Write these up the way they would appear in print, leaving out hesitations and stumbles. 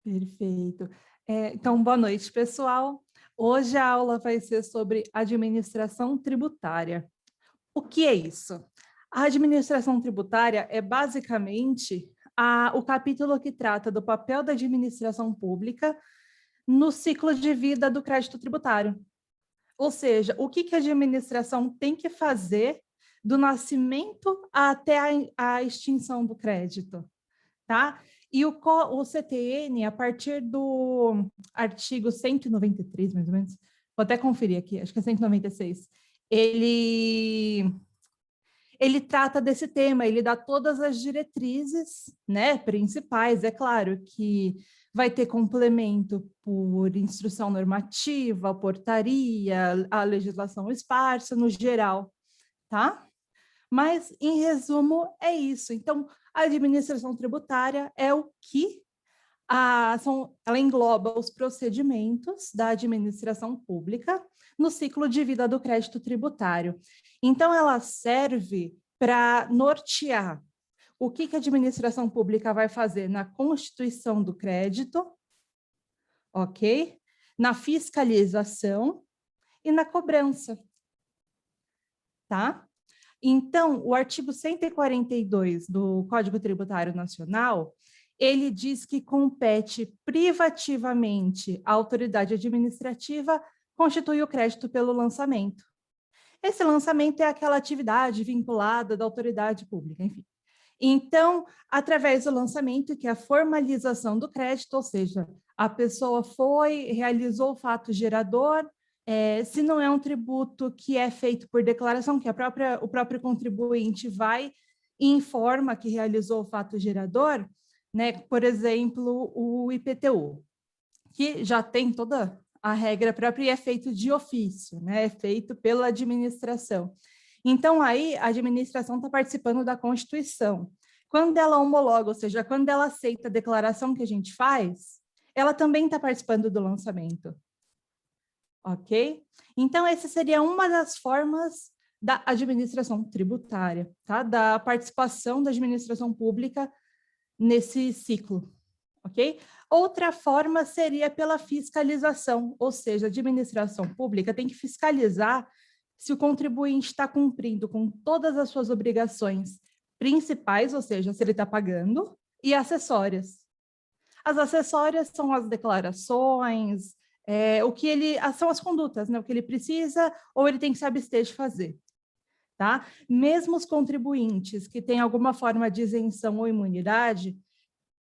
Perfeito. Então, boa noite, pessoal. Hoje a aula vai ser sobre administração tributária. O que é isso? A administração tributária é basicamente o capítulo que trata do papel da administração pública no ciclo de vida do crédito tributário. Ou seja, o que a administração tem que fazer do nascimento até a extinção do crédito, tá? E o CTN, a partir do artigo 193, mais ou menos, vou até conferir aqui, acho que é 196, ele trata desse tema, ele dá todas as diretrizes, né, principais. É claro que vai ter complemento por instrução normativa, portaria, a legislação esparsa, no geral, tá? Mas, em resumo, é isso. Então, a administração tributária é o que ela engloba os procedimentos da administração pública no ciclo de vida do crédito tributário. Então, ela serve para nortear o que a administração pública vai fazer na constituição do crédito, ok? Na fiscalização e na cobrança, tá? Então, o artigo 142 do Código Tributário Nacional, ele diz que compete privativamente à autoridade administrativa constituir o crédito pelo lançamento. Esse lançamento é aquela atividade vinculada da autoridade pública, enfim. Então, através do lançamento, que é a formalização do crédito, ou seja, a pessoa realizou o fato gerador, se não é um tributo que é feito por declaração, que o próprio contribuinte vai e informa que realizou o fato gerador, né? Por exemplo, o IPTU, que já tem toda a regra própria e é feito de ofício, né? É feito pela administração. Então, aí, a administração está participando da Constituição. Quando ela homologa, ou seja, quando ela aceita a declaração que a gente faz, ela também está participando do lançamento. Ok? Então, essa seria uma das formas da administração tributária, tá? Da participação da administração pública nesse ciclo, ok? Outra forma seria pela fiscalização, ou seja, a administração pública tem que fiscalizar se o contribuinte está cumprindo com todas as suas obrigações principais, ou seja, se ele está pagando, e acessórias. As acessórias são as declarações, são as condutas, né? O que ele precisa ou ele tem que se abster de fazer. Tá? Mesmo os contribuintes que têm alguma forma de isenção ou imunidade,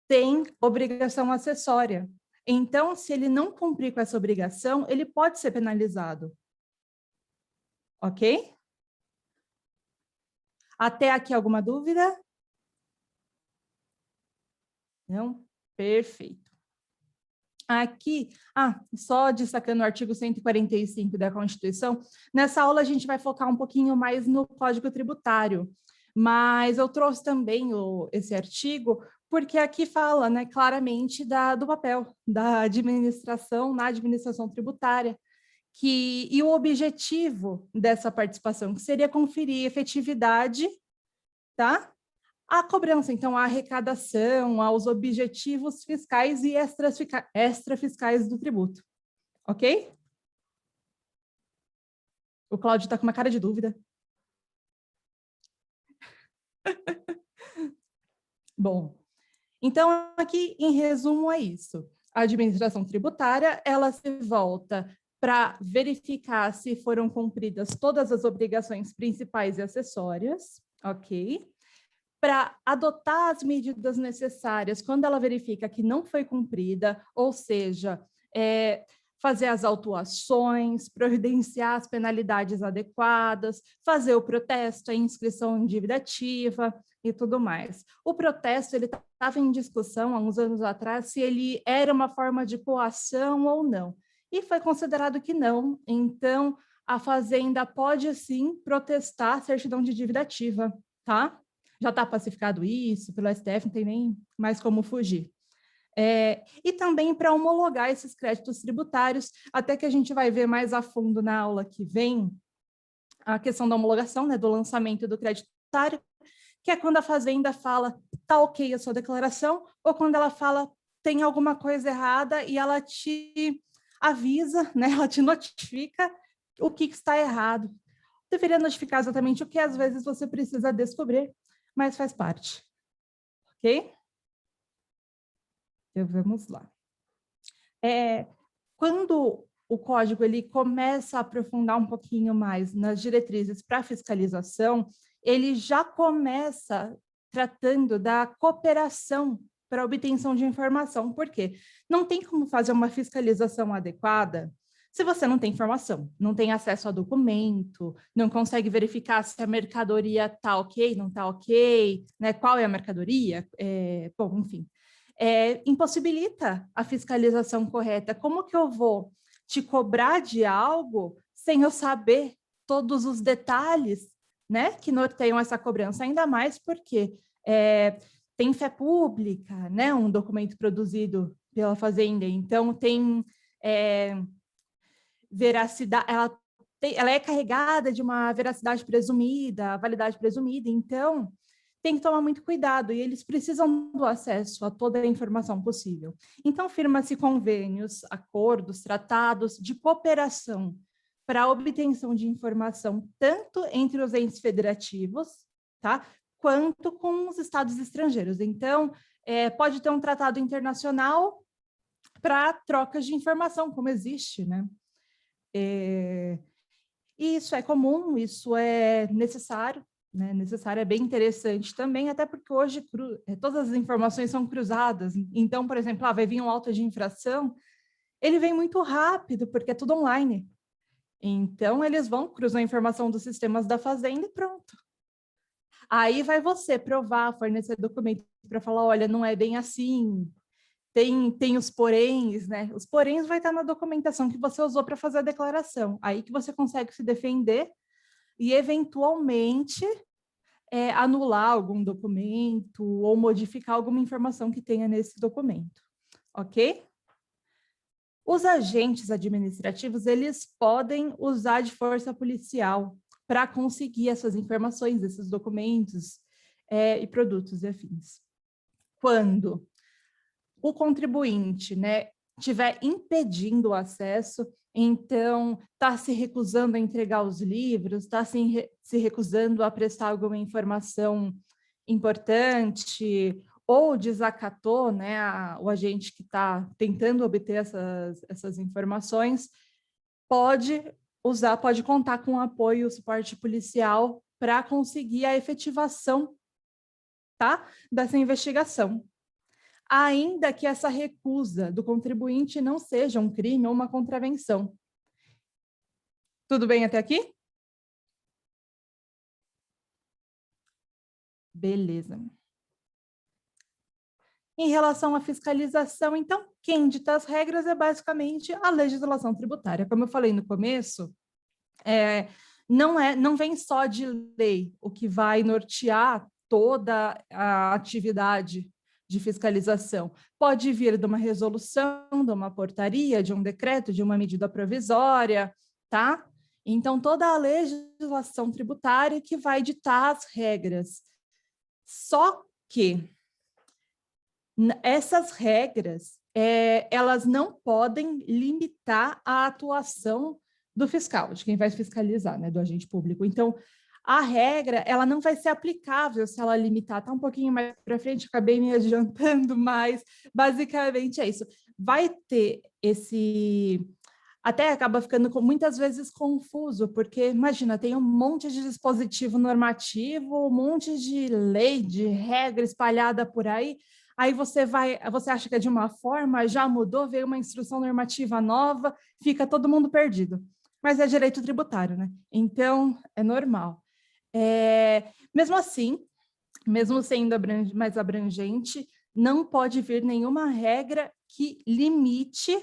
têm obrigação acessória. Então, se ele não cumprir com essa obrigação, ele pode ser penalizado. Ok? Até aqui alguma dúvida? Não? Perfeito. Aqui, só destacando o artigo 145 da Constituição, nessa aula a gente vai focar um pouquinho mais no Código Tributário, mas eu trouxe também esse artigo porque aqui fala, né, claramente do papel da administração na administração tributária, e o objetivo dessa participação, que seria conferir efetividade, tá? A cobrança, então, a arrecadação, aos objetivos fiscais e extrafiscais do tributo, ok? O Cláudio está com uma cara de dúvida. Bom, então, aqui, em resumo, é isso. A administração tributária, ela se volta para verificar se foram cumpridas todas as obrigações principais e acessórias, ok? Para adotar as medidas necessárias quando ela verifica que não foi cumprida, ou seja, fazer as autuações, providenciar as penalidades adequadas, fazer o protesto, a inscrição em dívida ativa e tudo mais. O protesto, ele estava em discussão há uns anos atrás se ele era uma forma de coação ou não, e foi considerado que não. Então, a Fazenda pode, sim, protestar a certidão de dívida ativa, tá? Já está pacificado isso pelo STF, não tem nem mais como fugir. E também para homologar esses créditos tributários, até que a gente vai ver mais a fundo na aula que vem, a questão da homologação, né, do lançamento do crédito tributário, que é quando a Fazenda fala, tá ok a sua declaração, ou quando ela fala, tem alguma coisa errada e ela te avisa, né? Ela te notifica o que está errado. Deveria notificar exatamente o que às vezes você precisa descobrir, mas faz parte. Ok? Então, vamos lá. Quando o código ele começa a aprofundar um pouquinho mais nas diretrizes para fiscalização, ele já começa tratando da cooperação para a obtenção de informação. Por quê? Não tem como fazer uma fiscalização adequada se você não tem informação, não tem acesso a documento, não consegue verificar se a mercadoria está ok, não está ok, né? Qual é a mercadoria? Bom, enfim. Impossibilita a fiscalização correta. Como que eu vou te cobrar de algo sem eu saber todos os detalhes, né, que norteiam essa cobrança? Ainda mais porque tem fé pública, né, um documento produzido pela Fazenda, então tem veracidade, ela é carregada de uma veracidade presumida, validade presumida, então tem que tomar muito cuidado e eles precisam do acesso a toda a informação possível. Então, firma-se convênios, acordos, tratados de cooperação para a obtenção de informação tanto entre os entes federativos, tá, quanto com os estados estrangeiros. Então, pode ter um tratado internacional para trocas de informação, como existe, né? Isso é comum, isso é necessário, né? Necessário, é bem interessante também, até porque hoje todas as informações são cruzadas. Então, por exemplo, vai vir um auto de infração, ele vem muito rápido, porque é tudo online. Então, eles vão cruzar a informação dos sistemas da Fazenda e pronto. Aí vai você provar, fornecer documento para falar, olha, não é bem assim, tem os poréns, né? Os poréns vai estar na documentação que você usou para fazer a declaração. Aí que você consegue se defender e, eventualmente, anular algum documento ou modificar alguma informação que tenha nesse documento. Ok? Os agentes administrativos, eles podem usar de força policial para conseguir essas informações, esses documentos e produtos e afins. Quando o contribuinte, né, estiver impedindo o acesso, então está se recusando a entregar os livros, está se recusando a prestar alguma informação importante, ou desacatou, né, o agente que está tentando obter essas informações, pode contar com o apoio, o suporte policial para conseguir a efetivação, tá, dessa investigação, ainda que essa recusa do contribuinte não seja um crime ou uma contravenção. Tudo bem até aqui? Beleza. Em relação à fiscalização, então, quem dita as regras é basicamente a legislação tributária. Como eu falei no começo, não vem só de lei o que vai nortear toda a atividade de fiscalização. Pode vir de uma resolução, de uma portaria, de um decreto, de uma medida provisória, tá? Então, toda a legislação tributária que vai ditar as regras. Só que essas regras, elas não podem limitar a atuação do fiscal, de quem vai fiscalizar, né, do agente público. Então, a regra, ela não vai ser aplicável se ela limitar. Está um pouquinho mais para frente, acabei me adiantando, mas basicamente é isso. Vai ter até acaba ficando muitas vezes confuso, porque, imagina, tem um monte de dispositivo normativo, um monte de lei, de regra espalhada por aí, você acha que é de uma forma, já mudou, veio uma instrução normativa nova, fica todo mundo perdido. Mas é direito tributário, né? Então, é normal. Mesmo assim, mesmo sendo mais abrangente, não pode vir nenhuma regra que limite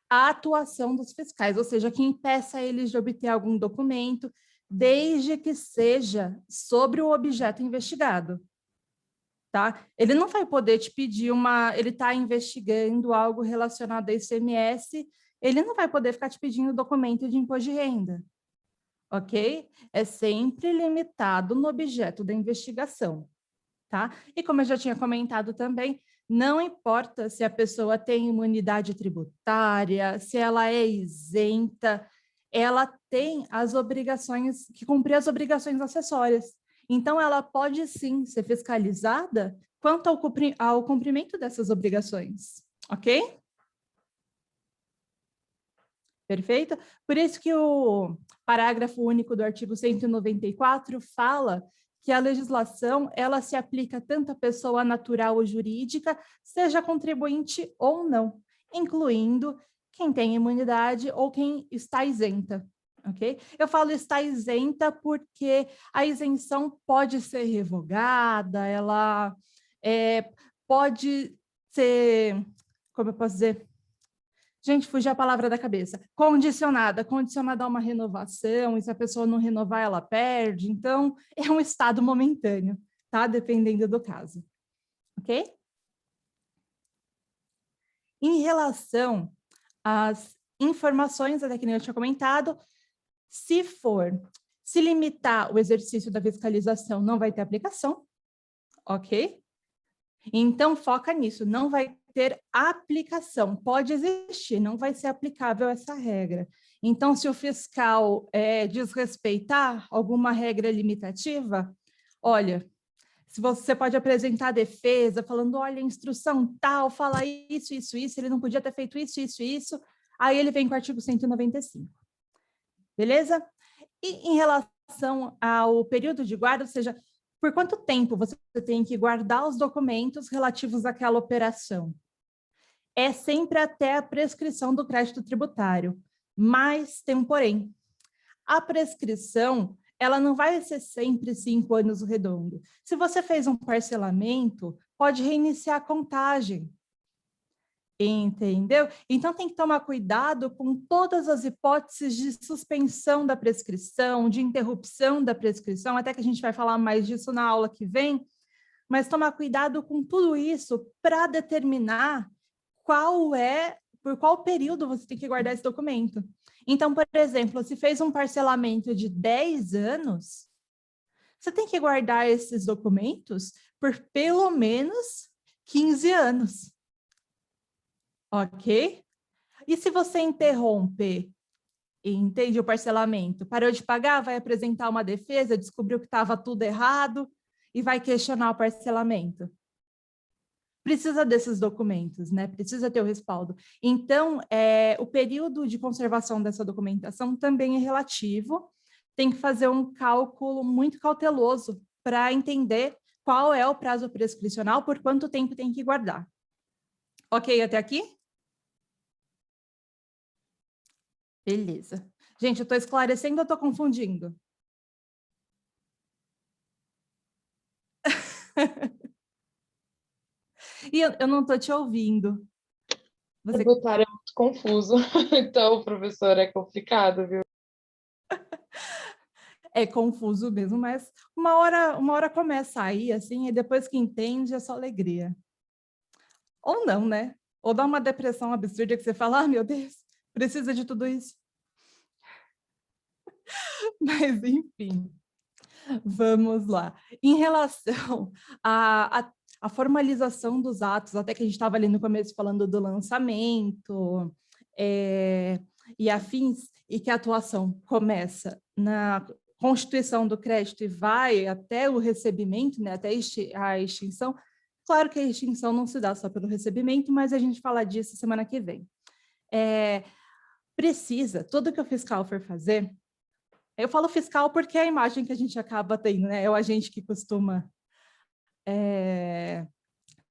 a atuação dos fiscais, ou seja, que impeça eles de obter algum documento, desde que seja sobre o objeto investigado. Tá? Ele não vai poder te pedir ele está investigando algo relacionado a ICMS, ele não vai poder ficar te pedindo documento de imposto de renda, ok? É sempre limitado no objeto da investigação, tá? E como eu já tinha comentado também, Não importa se a pessoa tem imunidade tributária, se ela é isenta, ela tem as obrigações, que cumprir as obrigações acessórias. Então, ela pode sim ser fiscalizada quanto ao cumprimento dessas obrigações, ok? Perfeito? Por isso que o parágrafo único do artigo 194 fala que a legislação ela se aplica tanto à pessoa natural ou jurídica, seja contribuinte ou não, incluindo quem tem imunidade ou quem está isenta. Ok? Eu falo está isenta porque a isenção pode ser revogada, ela pode ser, como eu posso dizer? Gente, fugiu a palavra da cabeça. Condicionada a uma renovação, e se a pessoa não renovar, ela perde. Então, é um estado momentâneo, tá? Dependendo do caso. Ok? Em relação às informações, até que nem eu tinha comentado, se limitar o exercício da fiscalização, não vai ter aplicação, ok? Então, foca nisso, não vai ter aplicação, pode existir, não vai ser aplicável essa regra. Então, se o fiscal desrespeitar alguma regra limitativa, olha, se você pode apresentar a defesa falando, olha, a instrução tal, fala isso, isso, isso, ele não podia ter feito isso, isso, isso, aí ele vem com o artigo 195. Beleza? E em relação ao período de guarda, ou seja, por quanto tempo você tem que guardar os documentos relativos àquela operação? É sempre até a prescrição do crédito tributário, mas tem um porém. A prescrição, ela não vai ser sempre 5 anos redondo. Se você fez um parcelamento, pode reiniciar a contagem. Entendeu? Então, tem que tomar cuidado com todas as hipóteses de suspensão da prescrição, de interrupção da prescrição, até que a gente vai falar mais disso na aula que vem, mas tomar cuidado com tudo isso para determinar por qual período você tem que guardar esse documento. Então, por exemplo, se fez um parcelamento de 10 anos, você tem que guardar esses documentos por pelo menos 15 anos. Ok? E se você interromper, entende o parcelamento, parou de pagar, vai apresentar uma defesa, descobriu que estava tudo errado e vai questionar o parcelamento. Precisa desses documentos, né? Precisa ter o respaldo. Então, o período de conservação dessa documentação também é relativo. Tem que fazer um cálculo muito cauteloso para entender qual é o prazo prescricional, por quanto tempo tem que guardar. Ok até aqui? Beleza. Gente, eu estou esclarecendo ou estou confundindo? E eu não estou te ouvindo. O tributário é muito confuso, então, professor, é complicado, viu? É confuso mesmo, mas uma hora começa a ir, assim, e depois que entende é só alegria. Ou não, né? Ou dá uma depressão absurda que você fala, ah, meu Deus, precisa de tudo isso. Mas, enfim, vamos lá. Em relação à formalização dos atos, até que a gente estava ali no começo falando do lançamento e afins, e que a atuação começa na constituição do crédito e vai até o recebimento, né, até a extinção. Claro que a extinção não se dá só pelo recebimento, mas a gente fala disso semana que vem. Precisa, tudo que o fiscal for fazer, eu falo fiscal porque é a imagem que a gente acaba tendo, né? É o agente que costuma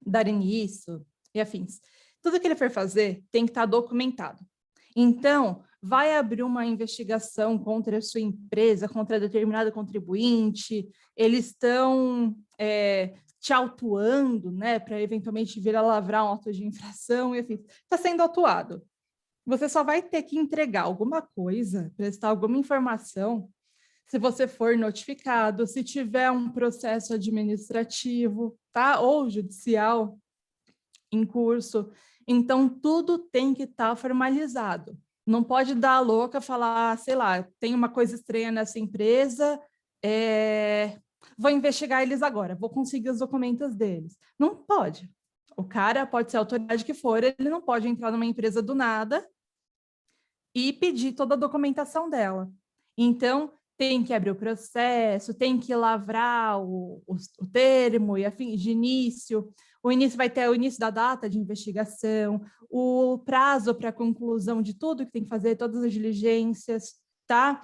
dar início e afins. Tudo que ele for fazer tem que estar documentado. Então, vai abrir uma investigação contra a sua empresa, contra determinado contribuinte, eles estão te autuando, né, para eventualmente vir a lavrar um auto de infração, enfim, está sendo autuado. Você só vai ter que entregar alguma coisa, prestar alguma informação, se você for notificado, se tiver um processo administrativo, tá? Ou judicial em curso. Então, tudo tem que estar formalizado. Não pode dar a louca, falar, sei lá, tem uma coisa estranha nessa empresa, vou investigar eles agora, vou conseguir os documentos deles. Não pode, O cara pode ser a autoridade que for, ele não pode entrar numa empresa do nada e pedir toda a documentação dela. Então, tem que abrir o processo, tem que lavrar o termo e afim de início. O início vai ter o início da data de investigação, o prazo para a conclusão de tudo que tem que fazer, todas as diligências, tá?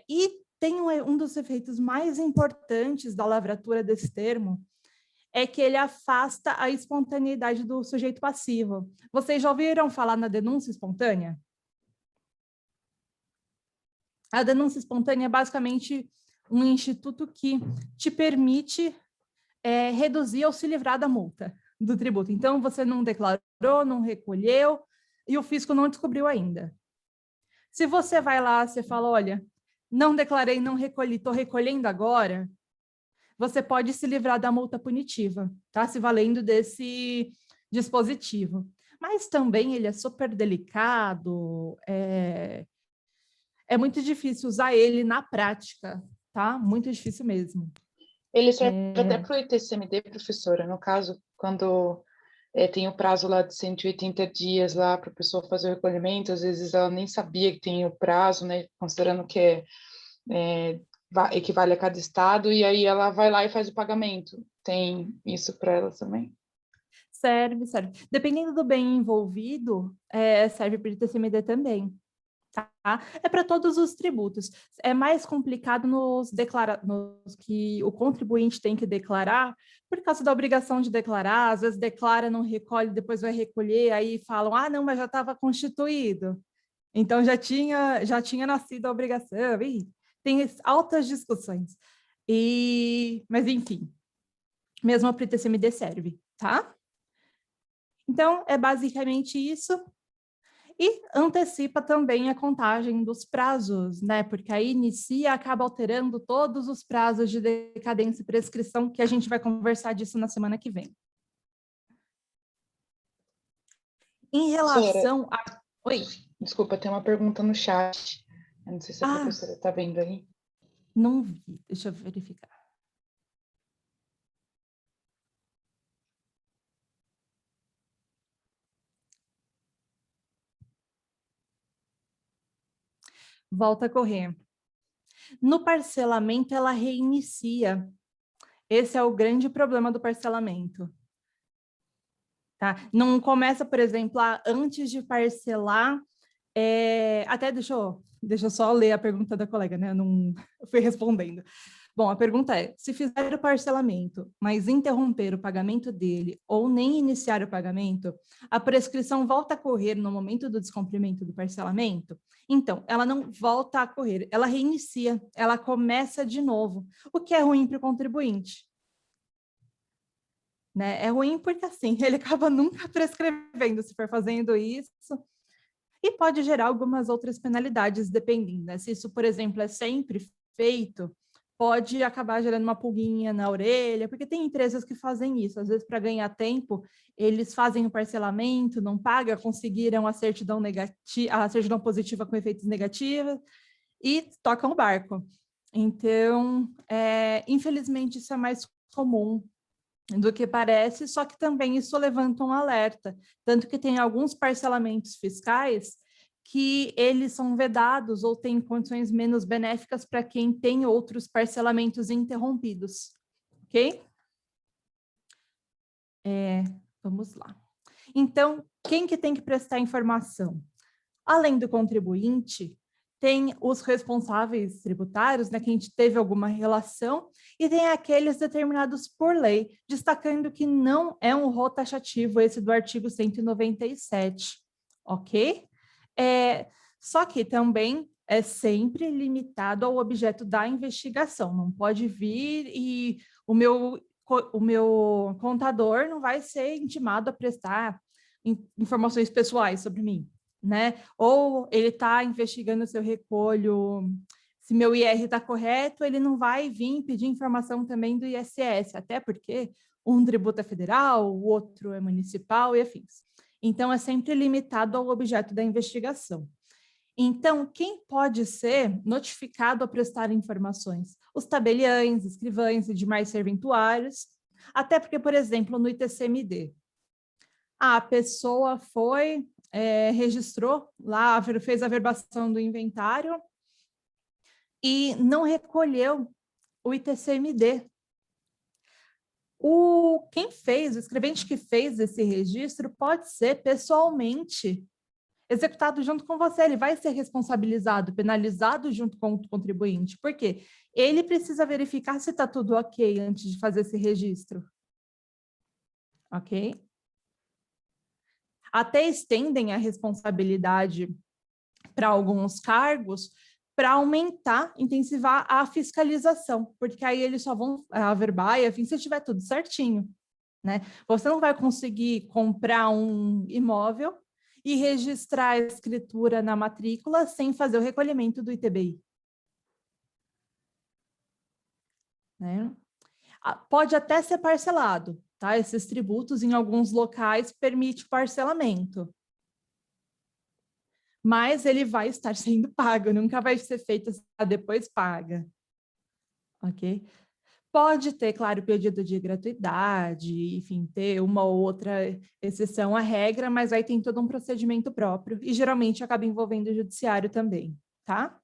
E tem um dos efeitos mais importantes da lavratura desse termo, é que ele afasta a espontaneidade do sujeito passivo. Vocês já ouviram falar na denúncia espontânea? A denúncia espontânea é basicamente um instituto que te permite reduzir ou se livrar da multa, do tributo. Então, você não declarou, não recolheu, e o fisco não descobriu ainda. Se você vai lá, você fala, olha, não declarei, não recolhi, estou recolhendo agora, você pode se livrar da multa punitiva, tá? Se valendo desse dispositivo. Mas também ele é super delicado, é muito difícil usar ele na prática, tá? Muito difícil mesmo. Ele serve até para o ITCMD, professora, no caso, quando tem o prazo lá de 180 dias lá para a pessoa fazer o recolhimento, às vezes ela nem sabia que tem o prazo, né? Considerando que equivale a cada estado, e aí ela vai lá e faz o pagamento. Tem isso para ela também? Serve. Dependendo do bem envolvido, serve para o ITCMD também. Tá? É para todos os tributos. É mais complicado nos que o contribuinte tem que declarar, por causa da obrigação de declarar, às vezes declara, não recolhe, depois vai recolher, aí falam, não, mas já estava constituído. Então já tinha nascido a obrigação. E tem altas discussões. Mas, enfim, mesmo para o ITCMD serve, tá? Então, é basicamente isso. E antecipa também a contagem dos prazos, né? Porque aí inicia, acaba alterando todos os prazos de decadência e prescrição, que a gente vai conversar disso na semana que vem. Em relação a... Oi. Desculpa, tem uma pergunta no chat. Eu não sei se a professora está vendo aí. Não vi, deixa eu verificar. Volta a correr. No parcelamento, ela reinicia. Esse é o grande problema do parcelamento. Tá? Não começa, por exemplo, antes de parcelar, até deixa eu só ler a pergunta da colega, né? Eu não fui respondendo. Bom, a pergunta é, se fizer o parcelamento, mas interromper o pagamento dele ou nem iniciar o pagamento, a prescrição volta a correr no momento do descumprimento do parcelamento? Então, ela não volta a correr, ela reinicia, ela começa de novo, o que é ruim para o contribuinte. Né? É ruim porque, assim, ele acaba nunca prescrevendo se for fazendo isso, e pode gerar algumas outras penalidades, dependendo. Né? Se isso, por exemplo, é sempre feito, pode acabar gerando uma pulguinha na orelha, porque tem empresas que fazem isso. Às vezes, para ganhar tempo, eles fazem o parcelamento, não pagam, conseguiram a certidão positiva com efeitos negativos e tocam o barco. Então, infelizmente, isso é mais comum do que parece, só que também isso levanta um alerta, tanto que tem alguns parcelamentos fiscais que eles são vedados ou têm condições menos benéficas para quem tem outros parcelamentos interrompidos, ok? Vamos lá. Então, quem que tem que prestar informação? Além do contribuinte, tem os responsáveis tributários, né, que a gente teve alguma relação, e tem aqueles determinados por lei, destacando que não é um rol taxativo esse do artigo 197, ok? Só que também é sempre limitado ao objeto da investigação, não pode vir e o meu contador não vai ser intimado a prestar informações pessoais sobre mim, né? Ou ele está investigando se eu recolho, se meu IR está correto, ele não vai vir pedir informação também do ISS, até porque um tributo é federal, o outro é municipal e afins. Então, é sempre limitado ao objeto da investigação. Então, quem pode ser notificado a prestar informações? Os tabeliães, escrivães e demais serventuários, até porque, por exemplo, no ITCMD, A pessoa foi, registrou lá, fez a averbação do inventário e não recolheu o ITCMD. O escrevente que fez esse registro pode ser pessoalmente executado junto com você, ele vai ser responsabilizado, penalizado junto com o contribuinte. Por quê? Ele precisa verificar se está tudo ok antes de fazer esse registro. Ok? Até estendem a responsabilidade para alguns cargos para aumentar, intensivar a fiscalização, porque aí eles só vão averbar e afim se tiver tudo certinho, né? Você não vai conseguir comprar um imóvel e registrar a escritura na matrícula sem fazer o recolhimento do ITBI. Né? Pode até ser parcelado, tá? Esses tributos em alguns locais permite parcelamento. Mas ele vai estar sendo pago, nunca vai ser feito depois paga. Ok? Pode ter, claro, pedido de gratuidade, enfim, ter uma ou outra exceção à regra, mas aí tem todo um procedimento próprio e geralmente acaba envolvendo o judiciário também, tá?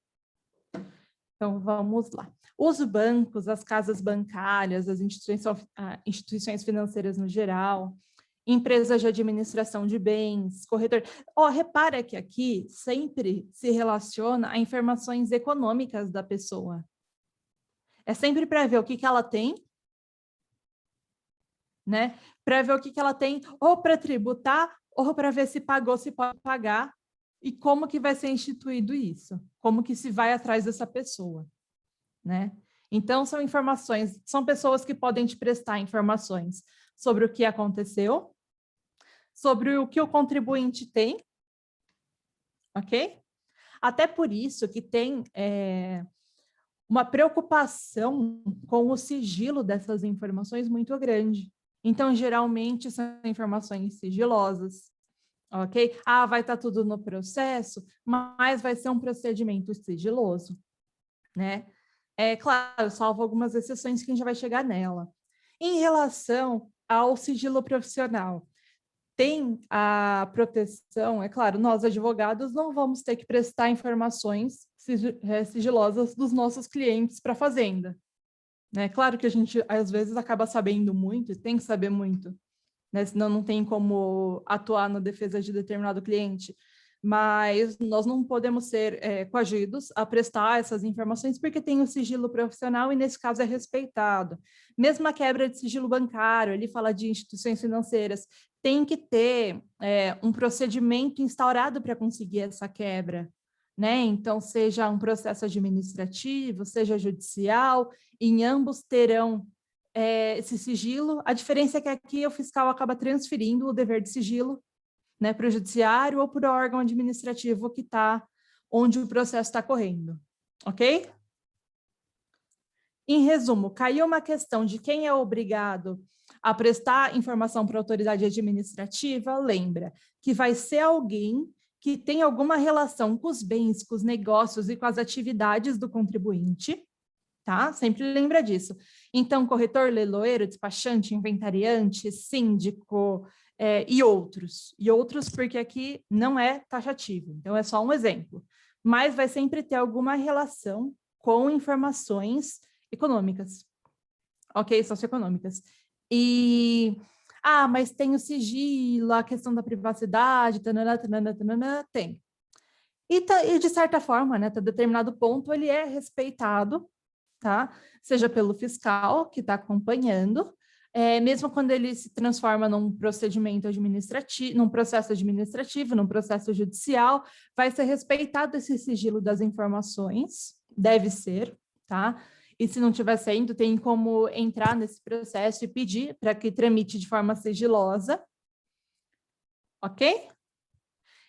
Então, vamos lá. Os bancos, as casas bancárias, as instituições financeiras no geral, empresas de administração de bens, corretor. Repara que aqui sempre se relaciona a informações econômicas da pessoa. É sempre para ver o que ela tem, né? Para ver o que ela tem, ou para tributar, ou para ver se pagou, se pode pagar, e como que vai ser instituído isso, como que se vai atrás dessa pessoa, né? Então, são informações, são pessoas que podem te prestar informações sobre o que aconteceu, sobre o que o contribuinte tem, ok? Até por isso que tem uma preocupação com o sigilo dessas informações muito grande. Então, geralmente, são informações sigilosas, ok? Vai estar tudo no processo, mas vai ser um procedimento sigiloso, né? É claro, salvo algumas exceções que a gente já vai chegar nela. Em relação ao sigilo profissional, tem a proteção, é claro, nós advogados não vamos ter que prestar informações sigilosas dos nossos clientes para a fazenda. Né? Claro que a gente, às vezes, acaba sabendo muito, e tem que saber muito, né? Senão não tem como atuar na defesa de determinado cliente. Mas nós não podemos ser coagidos a prestar essas informações porque tem o sigilo profissional e, nesse caso, é respeitado. Mesmo a quebra de sigilo bancário, ele fala de instituições financeiras, tem que ter um procedimento instaurado para conseguir essa quebra. Né? Então, seja um processo administrativo, seja judicial, em ambos terão esse sigilo. A diferença é que aqui o fiscal acaba transferindo o dever de sigilo, né, para o judiciário ou para o órgão administrativo que está onde o processo está correndo, ok? Em resumo, caiu uma questão de quem é obrigado a prestar informação para a autoridade administrativa, lembra que vai ser alguém que tem alguma relação com os bens, com os negócios e com as atividades do contribuinte, tá? Sempre lembra disso. Então, corretor, leiloeiro, despachante, inventariante, síndico, e outros porque aqui não é taxativo, então é só um exemplo, mas vai sempre ter alguma relação com informações econômicas, ok? Socioeconômicas. E, mas tem o sigilo, a questão da privacidade, tanana, tanana, tanana, tem. E de certa forma, né, até determinado ponto, ele é respeitado, tá? Seja pelo fiscal que está acompanhando, mesmo quando ele se transforma num procedimento administrativo, num processo administrativo, num processo judicial, vai ser respeitado esse sigilo das informações, deve ser, tá? E se não estiver sendo, tem como entrar nesse processo e pedir para que tramite de forma sigilosa, ok?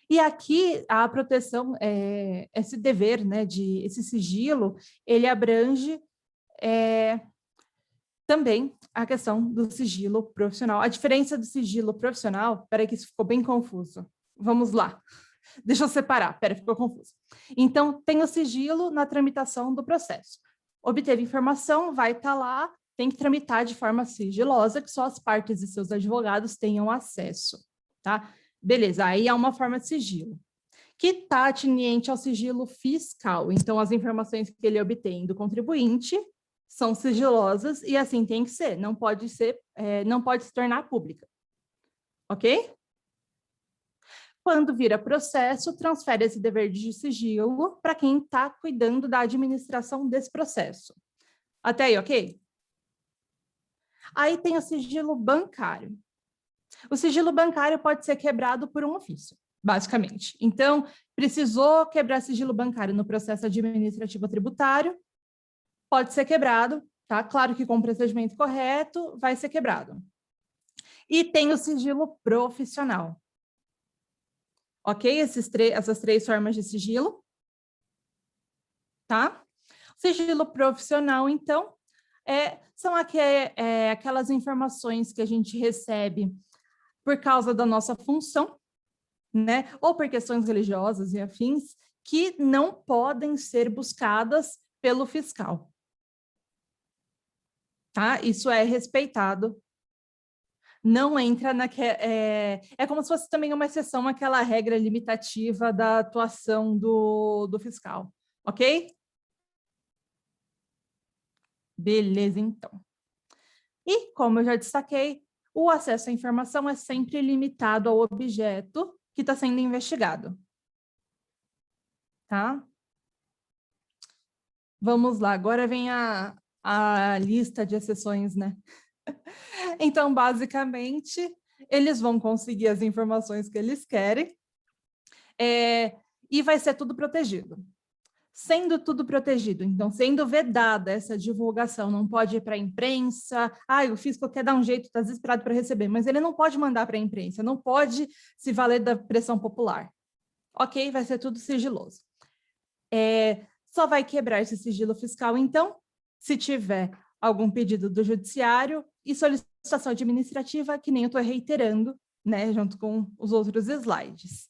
E aqui a proteção, esse dever, né, esse sigilo, ele abrange também a questão do sigilo profissional. A diferença do sigilo profissional, peraí que isso ficou bem confuso. Vamos lá. Deixa eu separar, ficou confuso. Então, tem o sigilo na tramitação do processo. Obteve informação, vai estar lá, tem que tramitar de forma sigilosa, que só as partes e seus advogados tenham acesso, tá? Beleza, aí é uma forma de sigilo, que está ateniente ao sigilo fiscal. Então, as informações que ele obtém do contribuinte são sigilosas e assim tem que ser, não pode se tornar pública, ok? Quando vira processo, transfere esse dever de sigilo para quem está cuidando da administração desse processo. Até aí, ok? Aí tem o sigilo bancário. O sigilo bancário pode ser quebrado por um ofício, basicamente. Então, precisou quebrar sigilo bancário no processo administrativo tributário, pode ser quebrado, tá? Claro que com o procedimento correto vai ser quebrado. E tem o sigilo profissional. Ok? Essas três formas de sigilo. Tá? O sigilo profissional, então, são aquelas informações que a gente recebe por causa da nossa função, né? Ou por questões religiosas e afins, que não podem ser buscadas pelo fiscal. Tá? Isso é respeitado. Não entra é como se fosse também uma exceção àquela regra limitativa da atuação do fiscal, ok? Beleza, então. E, como eu já destaquei, o acesso à informação é sempre limitado ao objeto que está sendo investigado. Tá? Vamos lá, agora vem a lista de exceções, né? Então, basicamente, eles vão conseguir as informações que eles querem e vai ser tudo protegido. Sendo tudo protegido, então, sendo vedada essa divulgação, não pode ir para a imprensa, o fisco quer dar um jeito, está desesperado para receber, mas ele não pode mandar para a imprensa, não pode se valer da pressão popular. Ok, vai ser tudo sigiloso. Só vai quebrar esse sigilo fiscal, então, se tiver algum pedido do judiciário e solicitação administrativa, que nem eu estou reiterando, né, junto com os outros slides.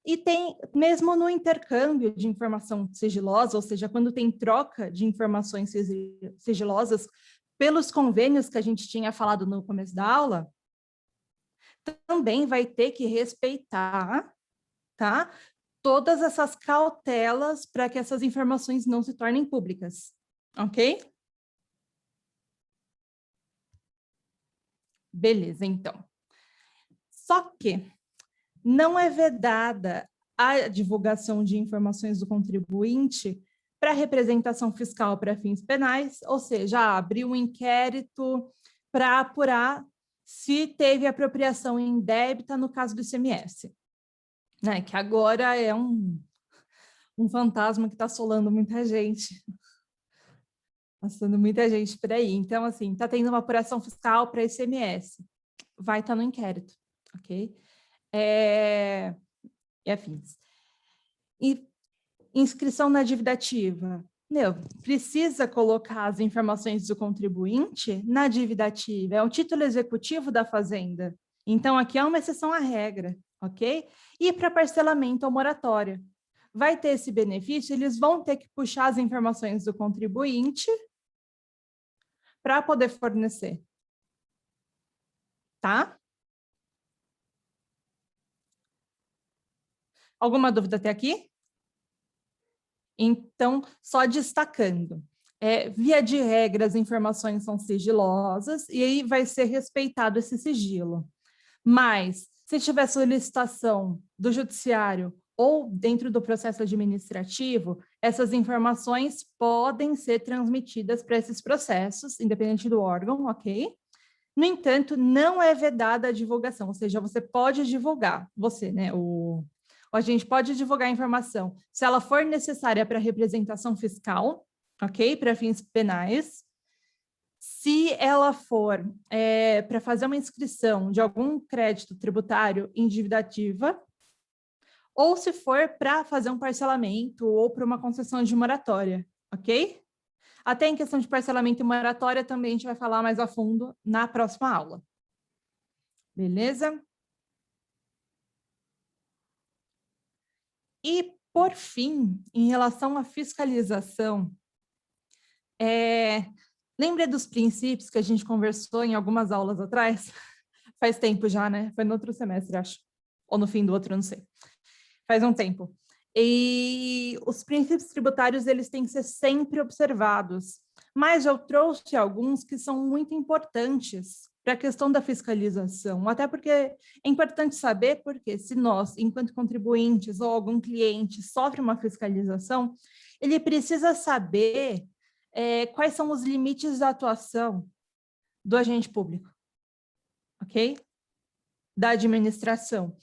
E tem, mesmo no intercâmbio de informação sigilosa, ou seja, quando tem troca de informações sigilosas, pelos convênios que a gente tinha falado no começo da aula, também vai ter que respeitar, tá? Todas essas cautelas para que essas informações não se tornem públicas, ok? Beleza, então. Só que não é vedada a divulgação de informações do contribuinte para representação fiscal para fins penais, ou seja, abrir um inquérito para apurar se teve apropriação indébita no caso do ICMS, né? Que agora é um fantasma que está assolando muita gente. Passando muita gente por aí. Então, assim, está tendo uma apuração fiscal para ICMS. Vai estar no inquérito, ok? E afins. E inscrição na dívida ativa. Precisa colocar as informações do contribuinte na dívida ativa. É o título executivo da fazenda. Então, aqui é uma exceção à regra, ok? E para parcelamento ou moratória. Vai ter esse benefício, eles vão ter que puxar as informações do contribuinte para poder fornecer. Tá? Alguma dúvida até aqui? Então, só destacando, via de regra, as informações são sigilosas e aí vai ser respeitado esse sigilo. Mas, se tiver solicitação do judiciário ou dentro do processo administrativo, essas informações podem ser transmitidas para esses processos, independente do órgão, ok? No entanto, não é vedada a divulgação, ou seja, você pode divulgar, você, né, a gente pode divulgar a informação se ela for necessária para representação fiscal, ok? Para fins penais. Se ela for para fazer uma inscrição de algum crédito tributário em dívida ativa, ou se for para fazer um parcelamento ou para uma concessão de moratória, ok? Até em questão de parcelamento e moratória também a gente vai falar mais a fundo na próxima aula. Beleza? E, por fim, em relação à fiscalização, lembra dos princípios que a gente conversou em algumas aulas atrás? Faz tempo já, né? Foi no outro semestre, acho. Ou no fim do outro, não sei. Faz um tempo. E os princípios tributários, eles têm que ser sempre observados. Mas eu trouxe alguns que são muito importantes para a questão da fiscalização, até porque é importante saber, porque se nós, enquanto contribuintes ou algum cliente sofre uma fiscalização, ele precisa saber quais são os limites da atuação do agente público, ok? Da administração.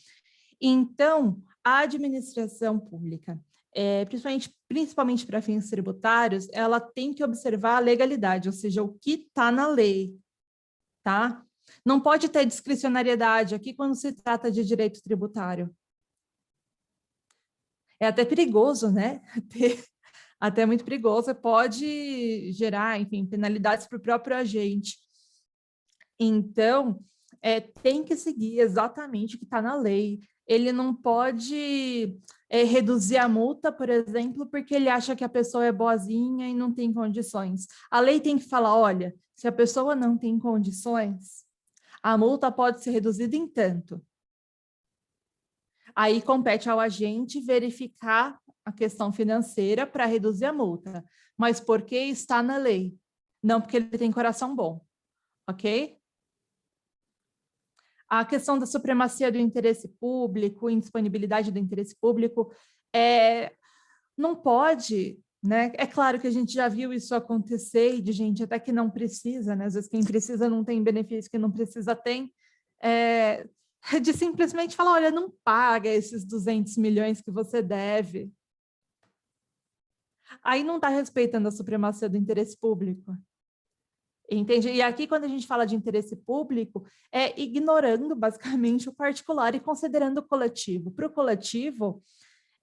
Então, a administração pública, principalmente para fins tributários, ela tem que observar a legalidade, ou seja, o que está na lei, tá? Não pode ter discricionariedade aqui quando se trata de direito tributário. É até perigoso, né? Até muito perigoso, pode gerar, enfim, penalidades para o próprio agente. Então, tem que seguir exatamente o que está na lei. Ele não pode reduzir a multa, por exemplo, porque ele acha que a pessoa é boazinha e não tem condições. A lei tem que falar, olha, se a pessoa não tem condições, a multa pode ser reduzida em tanto. Aí compete ao agente verificar a questão financeira para reduzir a multa, mas porque está na lei, não porque ele tem coração bom, ok? A questão da supremacia do interesse público, indisponibilidade do interesse público, não pode, né? É claro que a gente já viu isso acontecer, e de gente até que não precisa, né? Às vezes quem precisa não tem benefício, quem não precisa tem, de simplesmente falar, olha, não paga esses 200 milhões que você deve. Aí não está respeitando a supremacia do interesse público. Entende? E aqui, quando a gente fala de interesse público, é ignorando, basicamente, o particular e considerando o coletivo. Para o coletivo,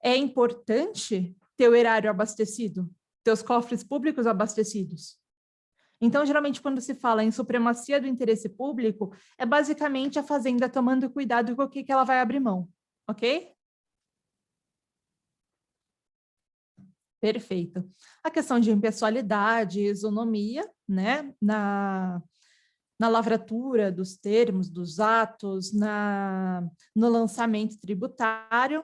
é importante ter o erário abastecido, ter os cofres públicos abastecidos. Então, geralmente, quando se fala em supremacia do interesse público, é basicamente a fazenda tomando cuidado com o que ela vai abrir mão, ok? Perfeito. A questão de impessoalidade, isonomia, né, na lavratura dos termos, dos atos, no lançamento tributário,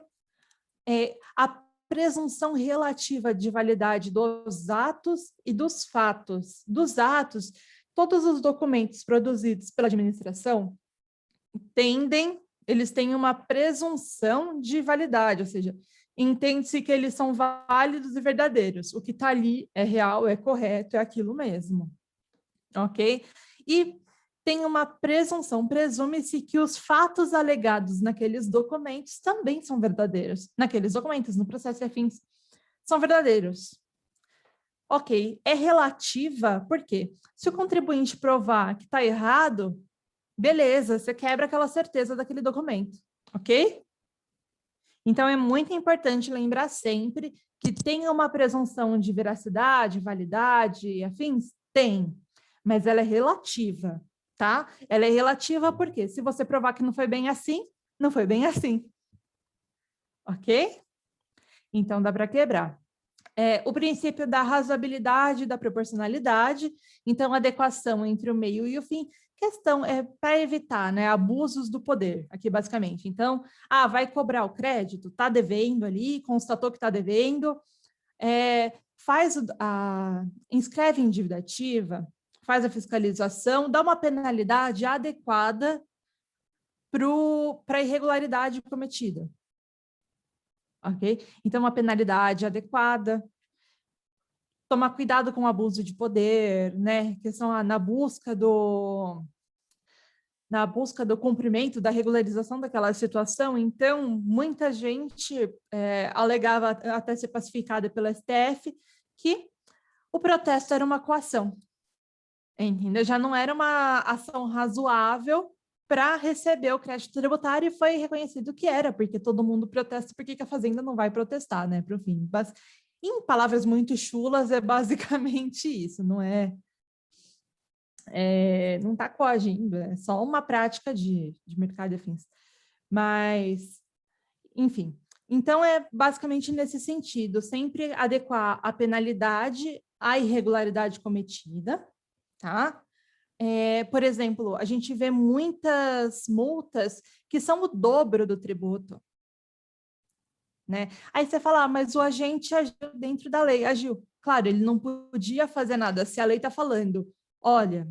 a presunção relativa de validade dos atos e dos fatos. Dos atos, todos os documentos produzidos pela administração eles têm uma presunção de validade, ou seja, entende-se que eles são válidos e verdadeiros. O que está ali é real, é correto, é aquilo mesmo. Ok? E tem uma presunção, presume-se que os fatos alegados naqueles documentos também são verdadeiros. Naqueles documentos, no processo e afins, são verdadeiros. Ok, é relativa, por quê? Se o contribuinte provar que está errado, beleza, você quebra aquela certeza daquele documento, ok? Então, é muito importante lembrar sempre que tem uma presunção de veracidade, validade e afins? Tem, mas ela é relativa, tá? Ela é relativa porque se você provar que não foi bem assim, não foi bem assim. Ok? Então, dá para quebrar. O princípio da razoabilidade, da proporcionalidade, então, adequação entre o meio e o fim. Questão para evitar, né, abusos do poder, aqui basicamente. Então, vai cobrar o crédito, está devendo ali, constatou que está devendo, inscreve em dívida ativa, faz a fiscalização, dá uma penalidade adequada para a irregularidade cometida. Ok? Então, uma penalidade adequada, tomar cuidado com o abuso de poder, né? Questão na busca do cumprimento, da regularização daquela situação. Então, muita gente alegava, até ser pacificada pela STF, que o protesto era uma coação. Entendeu? Já não era uma ação razoável para receber o crédito tributário, e foi reconhecido que era, porque todo mundo protesta, porque a Fazenda não vai protestar, né, para o fim. Mas, em palavras muito chulas, é basicamente isso, não não está coagindo, é só uma prática de mercado de afins. Mas, enfim, então é basicamente nesse sentido, sempre adequar a penalidade à irregularidade cometida, tá? Por exemplo, a gente vê muitas multas que são o dobro do tributo, né? Aí você fala, mas o agente agiu dentro da lei, agiu. Claro, ele não podia fazer nada. Se a lei está falando, olha,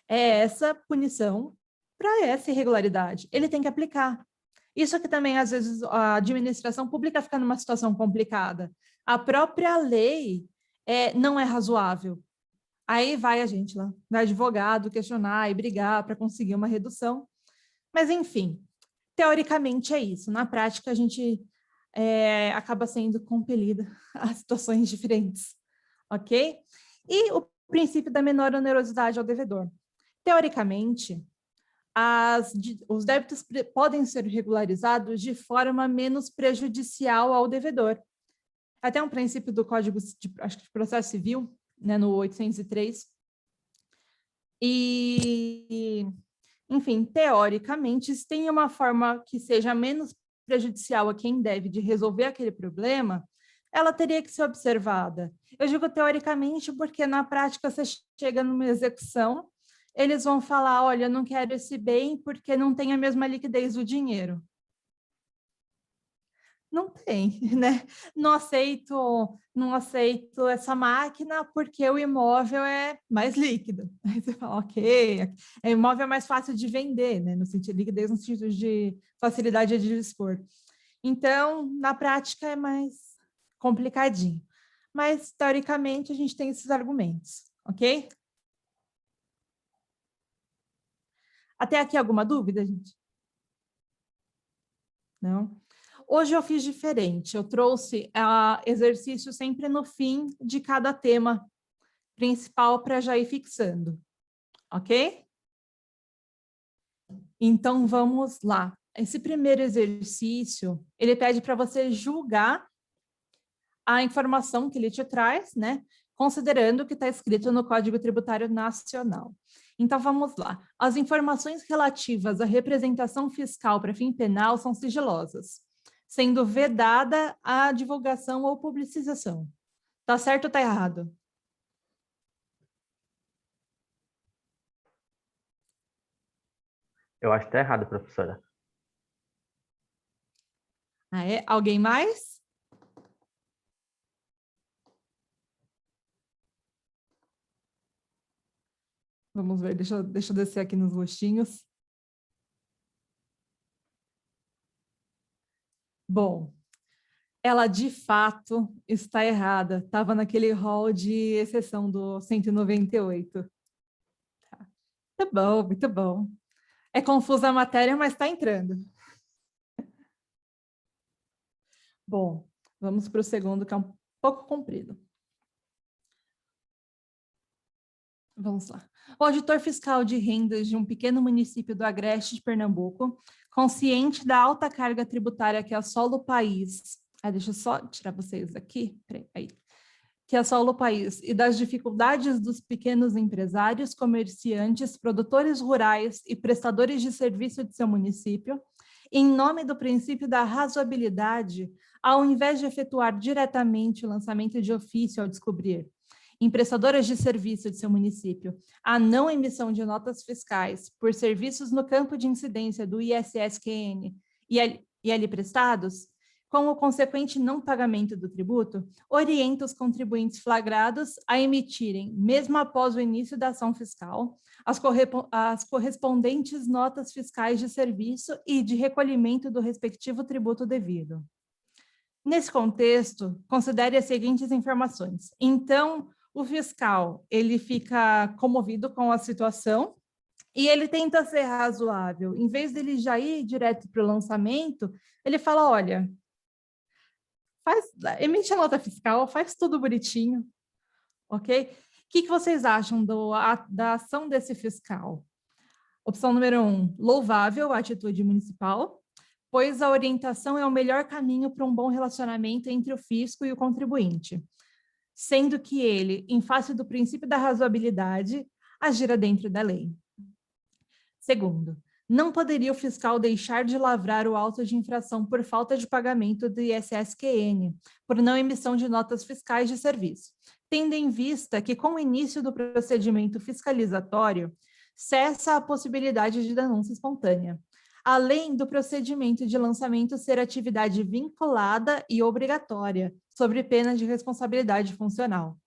é essa punição para essa irregularidade, ele tem que aplicar. Isso que também, às vezes, a administração pública fica numa situação complicada. A própria lei não é razoável. Aí vai a gente lá, vai advogado questionar e brigar para conseguir uma redução. Mas, enfim, teoricamente é isso. Na prática, a gente acaba sendo compelida a situações diferentes, ok? E o princípio da menor onerosidade ao devedor. Teoricamente, os débitos podem ser regularizados de forma menos prejudicial ao devedor. Até um princípio do Código de Processo Civil, né, no 803. E, enfim, teoricamente, se tem uma forma que seja menos prejudicial a quem deve de resolver aquele problema, ela teria que ser observada. Eu digo teoricamente porque na prática você chega numa execução, eles vão falar, olha, eu não quero esse bem porque não tem a mesma liquidez do dinheiro. Não tem, né? Não aceito essa máquina porque o imóvel é mais líquido. Aí você fala, ok, o imóvel é mais fácil de vender, né? No sentido de liquidez, no sentido de facilidade de dispor. Então, na prática é mais complicadinho. Mas, teoricamente, a gente tem esses argumentos, ok? Até aqui alguma dúvida, gente? Não? Hoje eu fiz diferente, eu trouxe exercício sempre no fim de cada tema principal para já ir fixando, ok? Então, vamos lá. Esse primeiro exercício, ele pede para você julgar a informação que ele te traz, né? Considerando o que está escrito no Código Tributário Nacional. Então, vamos lá. As informações relativas à representação fiscal para fim penal são sigilosas, sendo vedada a divulgação ou publicização. Tá certo ou tá errado? Eu acho que tá errado, professora. Ah, é? Alguém mais? Vamos ver, deixa eu descer aqui nos rostinhos. Bom, ela de fato está errada. Estava naquele rol de exceção do 198. Tá bom, muito bom. É confusa a matéria, mas está entrando. Bom, vamos para o segundo, que é um pouco comprido. Vamos lá. O auditor fiscal de rendas de um pequeno município do Agreste de Pernambuco, consciente da alta carga tributária que assola o país. Deixa eu só tirar vocês aqui. Aí. Que assola o país e das dificuldades dos pequenos empresários, comerciantes, produtores rurais e prestadores de serviço de seu município, em nome do princípio da razoabilidade, ao invés de efetuar diretamente o lançamento de ofício ao descobrir em prestadoras de serviço de seu município a não emissão de notas fiscais por serviços no campo de incidência do ISSQN e ali prestados, com o consequente não pagamento do tributo, orienta os contribuintes flagrados a emitirem, mesmo após o início da ação fiscal, as correspondentes notas fiscais de serviço e de recolhimento do respectivo tributo devido. Nesse contexto, considere as seguintes informações. Então, o fiscal, ele fica comovido com a situação e ele tenta ser razoável. Em vez dele já ir direto para o lançamento, ele fala, olha, emite a nota fiscal, faz tudo bonitinho, ok? O que vocês acham da ação desse fiscal? Opção número 1, louvável a atitude municipal, pois a orientação é o melhor caminho para um bom relacionamento entre o fisco e o contribuinte, sendo que ele, em face do princípio da razoabilidade, agira dentro da lei. Segundo, Não poderia o fiscal deixar de lavrar o auto de infração por falta de pagamento do ISSQN, por não emissão de notas fiscais de serviço, tendo em vista que, com o início do procedimento fiscalizatório, cessa a possibilidade de denúncia espontânea, além do procedimento de lançamento ser atividade vinculada e obrigatória, sobre pena de responsabilidade funcional.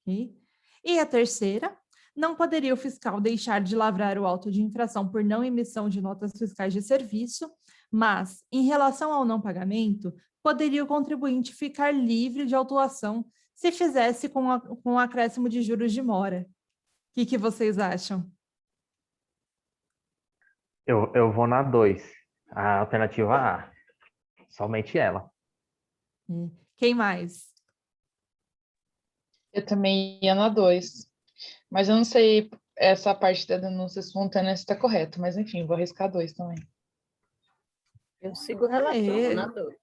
Okay? E a terceira, não poderia o fiscal deixar de lavrar o auto de infração por não emissão de notas fiscais de serviço, mas, em relação ao não pagamento, poderia o contribuinte ficar livre de autuação se fizesse com o acréscimo de juros de mora. O que vocês acham? Eu vou na 2. A alternativa A. Somente ela. Quem mais? Eu também ia na 2. Mas eu não sei essa parte da denúncia espontânea se está correta, mas enfim, vou arriscar 2 também. Eu sigo o relator, na 2.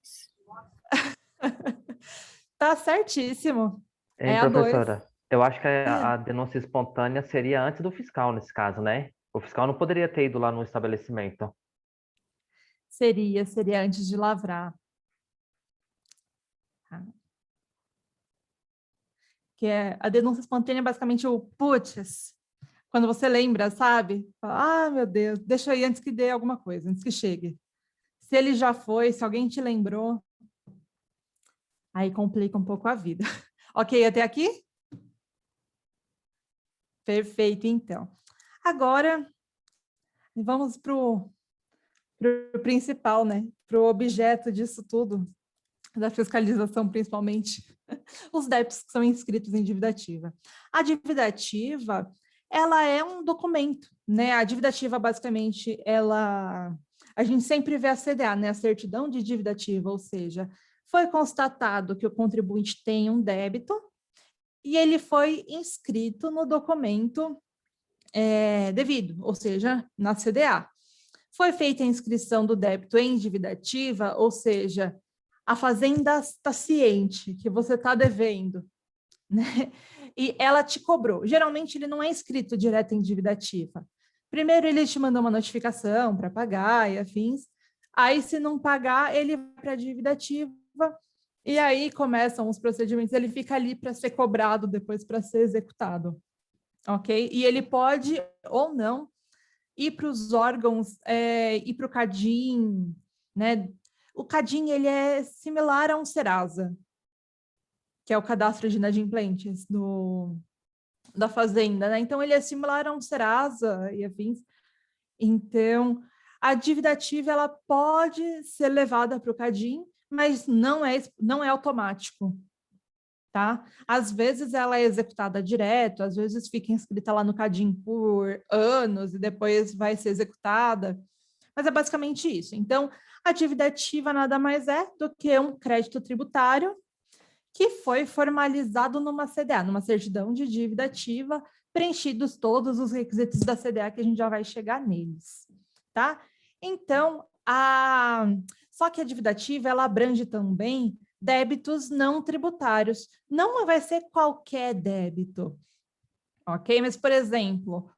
Tá certíssimo. Hein, É a 2. professora? Eu acho que a denúncia espontânea seria antes do fiscal, nesse caso, né? O fiscal não poderia ter ido lá no estabelecimento. Seria antes de lavrar. Que é a denúncia espontânea é basicamente o putz, quando você lembra, sabe? Fala, meu Deus, deixa eu ir antes que dê alguma coisa, antes que chegue. Se ele já foi, se alguém te lembrou, aí complica um pouco a vida. Ok, até aqui? Perfeito, então. Agora, vamos para o principal, né? Para o objeto disso tudo, da fiscalização, principalmente, os débitos que são inscritos em dívida ativa. A dívida ativa, ela é um documento, né? A dívida ativa, basicamente, a gente sempre vê a CDA, né? A certidão de dívida ativa, ou seja, foi constatado que o contribuinte tem um débito e ele foi inscrito no documento devido, ou seja, na CDA. Foi feita a inscrição do débito em dívida ativa, ou seja, a fazenda está ciente que você está devendo, né? E ela te cobrou. Geralmente, ele não é inscrito direto em dívida ativa. Primeiro, ele te manda uma notificação para pagar e afins. Aí, se não pagar, ele vai para a dívida ativa e aí começam os procedimentos. Ele fica ali para ser cobrado, depois para ser executado. Ok? E ele pode ou não ir para os órgãos, ir para o CADIM, né? O CADIM, ele é similar a um Serasa, que é o cadastro de inadimplentes da Fazenda, né? Então, ele é similar a um Serasa e afins. Então, a dívida ativa, ela pode ser levada para o CADIM, mas não é automático, tá? Às vezes, ela é executada direto, às vezes fica inscrita lá no CADIM por anos e depois vai ser executada, mas é basicamente isso. Então, a dívida ativa nada mais é do que um crédito tributário que foi formalizado numa CDA, numa certidão de dívida ativa, preenchidos todos os requisitos da CDA, que a gente já vai chegar neles, tá? Então, só que a dívida ativa, ela abrange também débitos não tributários. Não vai ser qualquer débito, ok? Mas, por exemplo,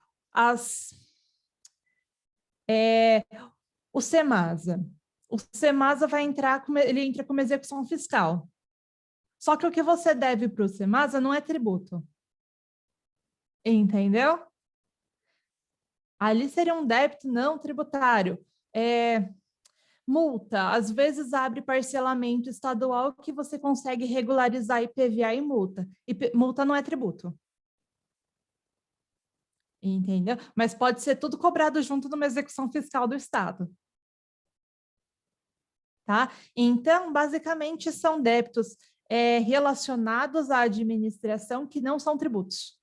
o SEMASA. O SEMASA ele entra como execução fiscal. Só que o que você deve para o SEMASA não é tributo. Entendeu? Ali seria um débito não tributário. Multa, às vezes abre parcelamento estadual que você consegue regularizar IPVA e multa. Multa não é tributo. Entendeu? Mas pode ser tudo cobrado junto numa execução fiscal do Estado. Tá? Então, basicamente, são débitos relacionados à administração que não são tributos.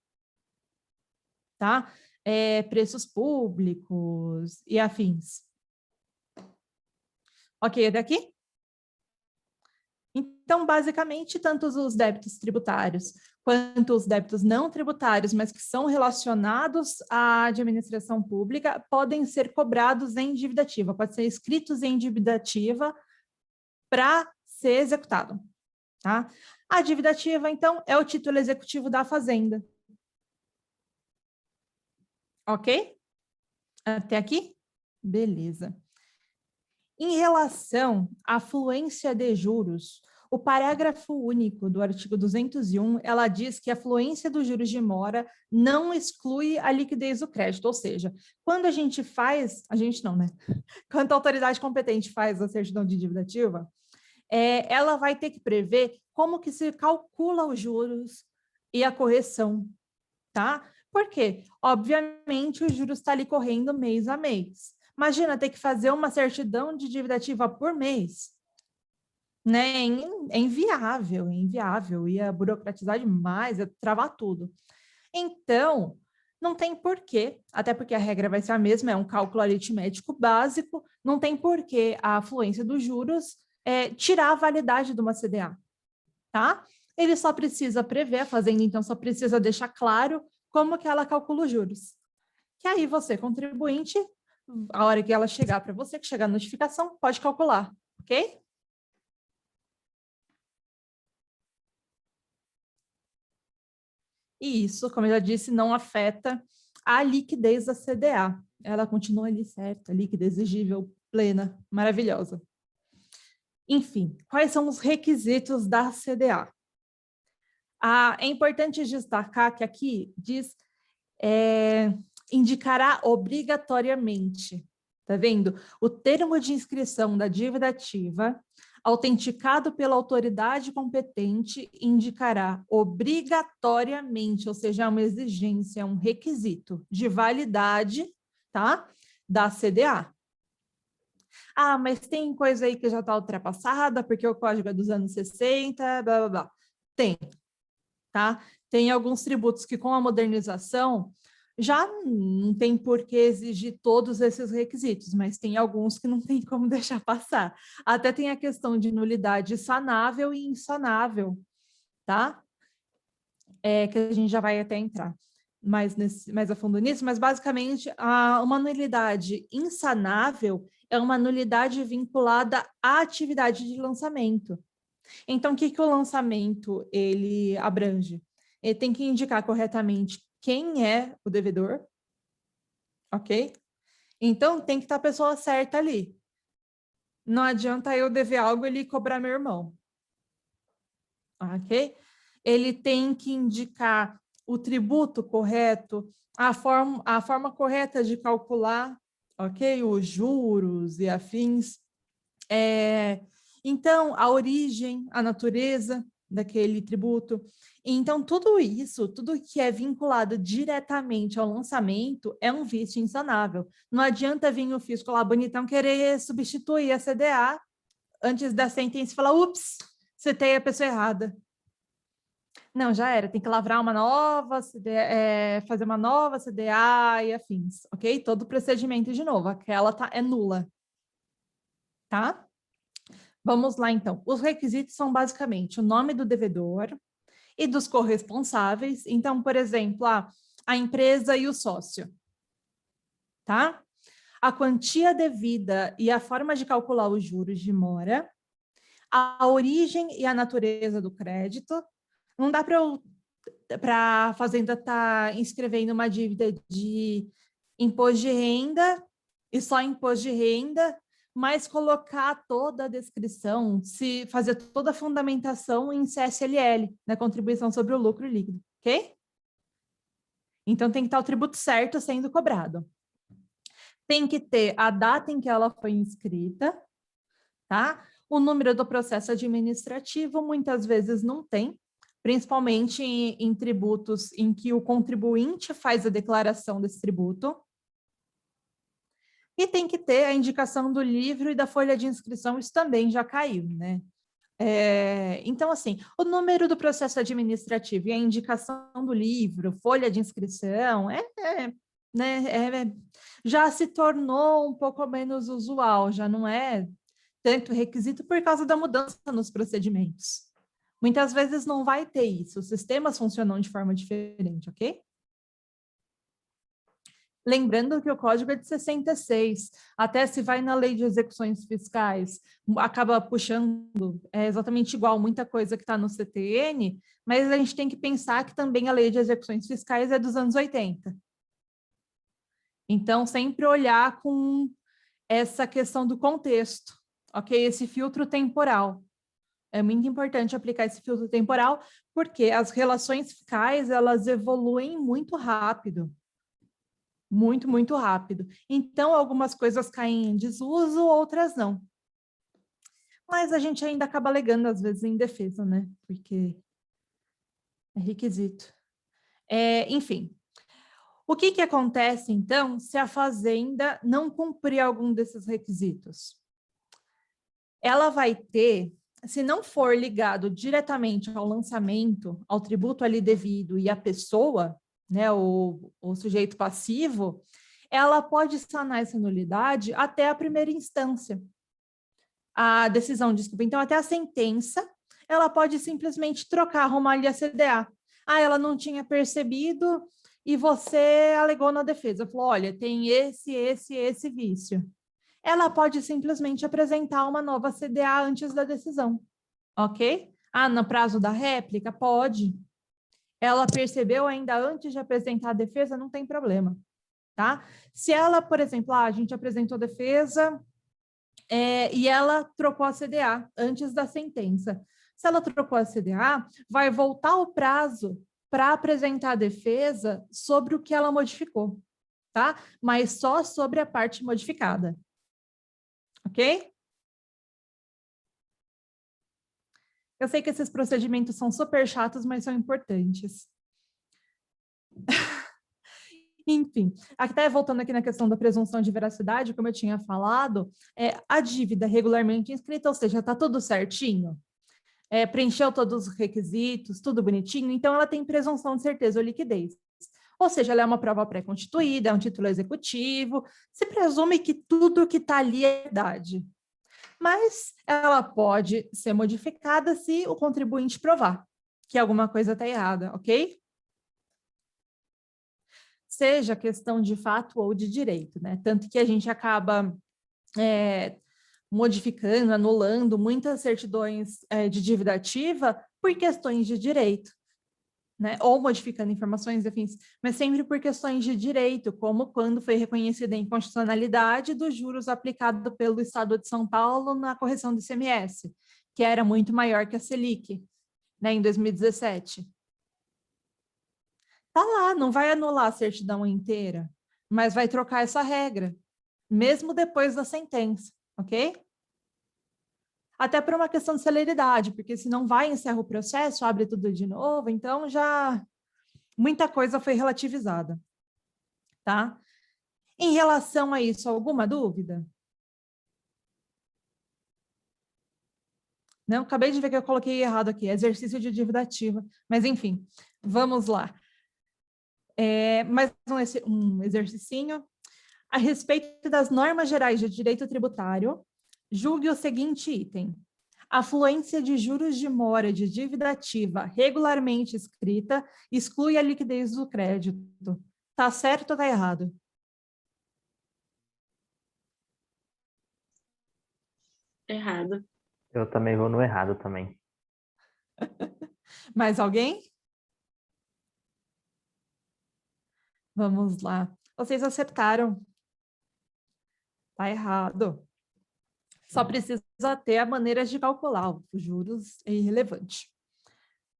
Tá? Preços públicos e afins. Ok, até aqui? Então, basicamente, tanto os débitos tributários quanto os débitos não tributários, mas que são relacionados à administração pública, podem ser cobrados em dívida ativa, podem ser inscritos em dívida ativa para ser executado. Tá? A dívida ativa, então, é o título executivo da Fazenda. Ok? Até aqui? Beleza. Em relação à fluência de juros, o parágrafo único do artigo 201, ela diz que a fluência dos juros de mora não exclui a liquidez do crédito, ou seja, quando a gente faz, a gente não, né? Quando a autoridade competente faz a certidão de dívida ativa, ela vai ter que prever como que se calcula os juros e a correção, tá? Por quê? Obviamente, o juros está ali correndo mês a mês. Imagina ter que fazer uma certidão de dívida ativa por mês. Né? É inviável, ia burocratizar demais, ia travar tudo. Então, não tem porquê, até porque a regra vai ser a mesma, é um cálculo aritmético básico, não tem porquê a fluência dos juros tirar a validade de uma CDA, tá? Ele só precisa prever, a Fazenda, então, só precisa deixar claro como que ela calcula os juros. Que aí você, contribuinte, a hora que ela chegar para você, que chegar a notificação, pode calcular, ok? E isso, como eu já disse, não afeta a liquidez da CDA. Ela continua ali certa, líquida, exigível, plena, maravilhosa. Enfim, quais são os requisitos da CDA? É importante destacar que aqui diz indicará obrigatoriamente, tá vendo? O termo de inscrição da dívida ativa, autenticado pela autoridade competente, indicará obrigatoriamente, ou seja, uma exigência, um requisito de validade, tá? Da CDA. Ah, mas tem coisa aí que já está ultrapassada, porque o código é dos anos 60, blá, blá, blá. Tem, tá? Tem alguns tributos que, com a modernização, já não tem por que exigir todos esses requisitos, mas tem alguns que não tem como deixar passar. Até tem a questão de nulidade sanável e insanável, tá? Que a gente já vai até entrar mais a fundo nisso, mas basicamente uma nulidade insanável é uma nulidade vinculada à atividade de lançamento. Então, o que o lançamento ele abrange? Ele tem que indicar corretamente quem é o devedor, ok? Então, tem que estar a pessoa certa ali. Não adianta eu dever algo e ele cobrar meu irmão, ok? Ele tem que indicar o tributo correto, a forma correta de calcular, ok? Os juros e afins. Então, a origem, a natureza daquele tributo. Então, tudo isso, tudo que é vinculado diretamente ao lançamento é um vício insanável. Não adianta vir o fisco lá bonitão querer substituir a CDA antes da sentença e falar, ups, citei a pessoa errada. Não, já era, tem que lavrar uma nova CDA, fazer uma nova CDA e afins, ok? Todo o procedimento de novo, aquela é nula, tá? Vamos lá, então. Os requisitos são basicamente o nome do devedor e dos corresponsáveis. Então, por exemplo, a empresa e o sócio, tá? A quantia devida e a forma de calcular os juros de mora, a origem e a natureza do crédito. Não dá para a Fazenda estar inscrevendo uma dívida de imposto de renda e só imposto de renda, mas colocar toda a descrição, se fazer toda a fundamentação em CSLL, na contribuição sobre o lucro líquido, ok? Então, tem que estar o tributo certo sendo cobrado. Tem que ter a data em que ela foi inscrita, tá? O número do processo administrativo, muitas vezes não tem, principalmente em tributos em que o contribuinte faz a declaração desse tributo. E tem que ter a indicação do livro e da folha de inscrição, isso também já caiu, né? Então, assim, o número do processo administrativo e a indicação do livro, folha de inscrição, já se tornou um pouco menos usual, já não é tanto requisito por causa da mudança nos procedimentos. Muitas vezes não vai ter isso, os sistemas funcionam de forma diferente, ok? Lembrando que o código é de 66, até se vai na lei de execuções fiscais, acaba puxando exatamente igual muita coisa que está no CTN, mas a gente tem que pensar que também a lei de execuções fiscais é dos anos 80. Então, sempre olhar com essa questão do contexto, ok? Esse filtro temporal. É muito importante aplicar esse filtro temporal, porque as relações fiscais, elas evoluem muito rápido. Muito, muito rápido. Então, algumas coisas caem em desuso, outras não. Mas a gente ainda acaba alegando, às vezes, em defesa, né? Porque é requisito. Enfim, o que acontece, então, se a fazenda não cumprir algum desses requisitos? Ela vai ter, se não for ligado diretamente ao lançamento, ao tributo ali devido e à pessoa, né, o sujeito passivo, ela pode sanar essa nulidade até a primeira instância. A decisão, desculpa, então até a sentença, ela pode simplesmente trocar, arrumar ali a CDA. Ela não tinha percebido e você alegou na defesa, falou, olha, tem esse vício. Ela pode simplesmente apresentar uma nova CDA antes da decisão, ok? No prazo da réplica? Pode. Ela percebeu ainda antes de apresentar a defesa, não tem problema, tá? Se ela, por exemplo, a gente apresentou a defesa e ela trocou a CDA antes da sentença. Se ela trocou a CDA, vai voltar o prazo para apresentar a defesa sobre o que ela modificou, tá? Mas só sobre a parte modificada. Ok? Eu sei que esses procedimentos são super chatos, mas são importantes. Enfim, até voltando aqui na questão da presunção de veracidade, como eu tinha falado, a dívida regularmente inscrita, ou seja, está tudo certinho, preencheu todos os requisitos, tudo bonitinho, então ela tem presunção de certeza ou liquidez. Ou seja, ela é uma prova pré-constituída, é um título executivo, se presume que tudo que está ali é verdade. Mas ela pode ser modificada se o contribuinte provar que alguma coisa está errada, ok? Seja questão de fato ou de direito, né? Tanto que a gente acaba modificando, anulando muitas certidões de dívida ativa por questões de direito, né? Ou modificando informações, enfim, mas sempre por questões de direito, como quando foi reconhecida a inconstitucionalidade dos juros aplicados pelo Estado de São Paulo na correção do ICMS, que era muito maior que a Selic, né, em 2017. Tá lá, não vai anular a certidão inteira, mas vai trocar essa regra, mesmo depois da sentença, ok? Até por uma questão de celeridade, porque se não vai, encerra o processo, abre tudo de novo, então já muita coisa foi relativizada, tá? Em relação a isso, alguma dúvida? Não, acabei de ver que eu coloquei errado aqui, exercício de dívida ativa, mas enfim, vamos lá. Mais um exercicinho. A respeito das normas gerais de direito tributário, julgue o seguinte item. A fluência de juros de mora de dívida ativa regularmente escrita exclui a liquidez do crédito. Tá certo ou tá errado? Errado. Eu também vou no errado também. Mais alguém? Vamos lá. Vocês acertaram. Tá errado. Só precisa ter a maneira de calcular. Os juros é irrelevante.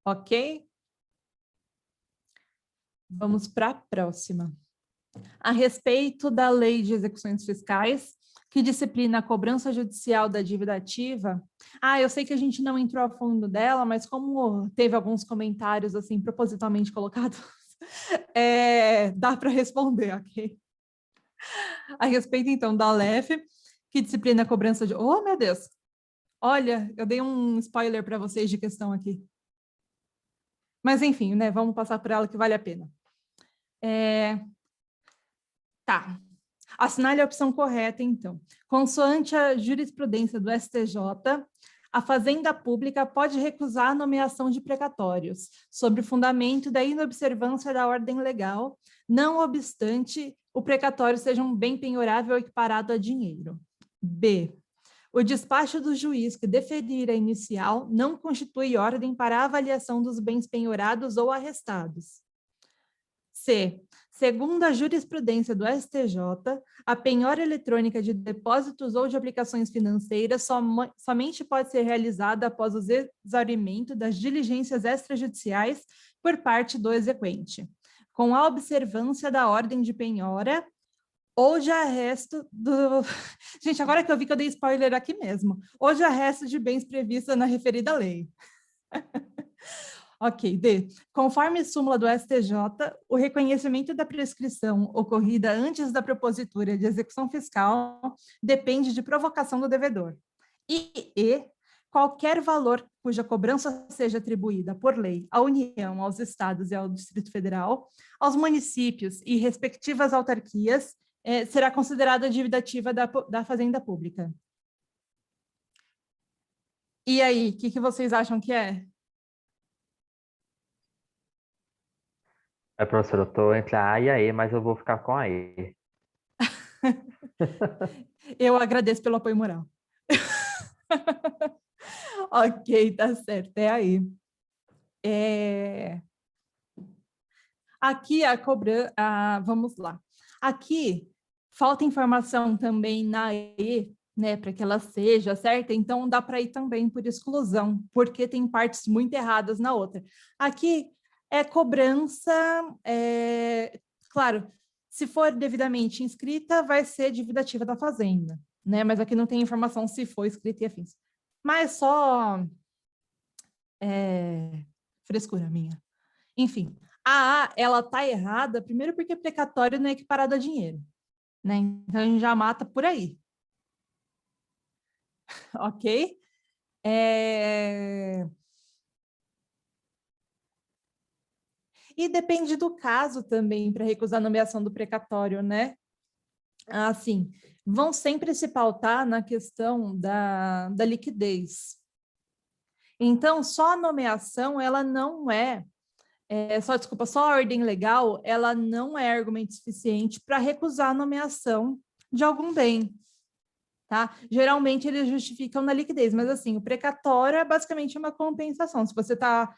Ok? Vamos para a próxima. A respeito da Lei de Execuções Fiscais, que disciplina a cobrança judicial da dívida ativa. Eu sei que a gente não entrou a fundo dela, mas como teve alguns comentários assim propositalmente colocados, dá para responder, ok? A respeito, então, da LEF, que disciplina a cobrança de... Oh, meu Deus! Olha, eu dei um spoiler para vocês de questão aqui. Mas, enfim, né? Vamos passar por ela que vale a pena. Tá. Assinale a opção correta, então. Consoante a jurisprudência do STJ, a Fazenda Pública pode recusar a nomeação de precatórios, sobre fundamento da inobservância da ordem legal, não obstante o precatório seja um bem penhorável equiparado a dinheiro. B. O despacho do juiz que deferir a inicial não constitui ordem para a avaliação dos bens penhorados ou arrestados. C. Segundo a jurisprudência do STJ, a penhora eletrônica de depósitos ou de aplicações financeiras somente pode ser realizada após o exaurimento das diligências extrajudiciais por parte do exequente, com a observância da ordem de penhora ou de arresto do... Gente, agora que eu vi que eu dei spoiler aqui mesmo. Ou de arresto de bens previstos na referida lei. Ok, D. Conforme súmula do STJ, o reconhecimento da prescrição ocorrida antes da propositura de execução fiscal depende de provocação do devedor. E qualquer valor cuja cobrança seja atribuída por lei à União, aos Estados e ao Distrito Federal, aos municípios e respectivas autarquias, será considerada dívida ativa da Fazenda Pública. E aí, o que vocês acham que é? Professora, eu estou entre a A e a E, mas eu vou ficar com a E. Eu agradeço pelo apoio moral. Ok, tá certo, é aí. Aqui a cobrança... vamos lá. Aqui falta informação também na E, né, para que ela seja certa, então dá para ir também por exclusão, porque tem partes muito erradas na outra. Aqui é cobrança, claro, se for devidamente inscrita, vai ser dívida ativa da fazenda, né? Mas aqui não tem informação se foi escrita e afins. Mas só frescura minha. Enfim, a A, ela tá errada, primeiro porque precatório não é equiparado a dinheiro, né? Então a gente já mata por aí. Ok? E depende do caso também para recusar a nomeação do precatório, né? Assim, vão sempre se pautar na questão da liquidez. Então, só a nomeação, ela não só a ordem legal, ela não é argumento suficiente para recusar a nomeação de algum bem, tá? Geralmente, eles justificam na liquidez, mas assim, o precatório é basicamente uma compensação. Se você está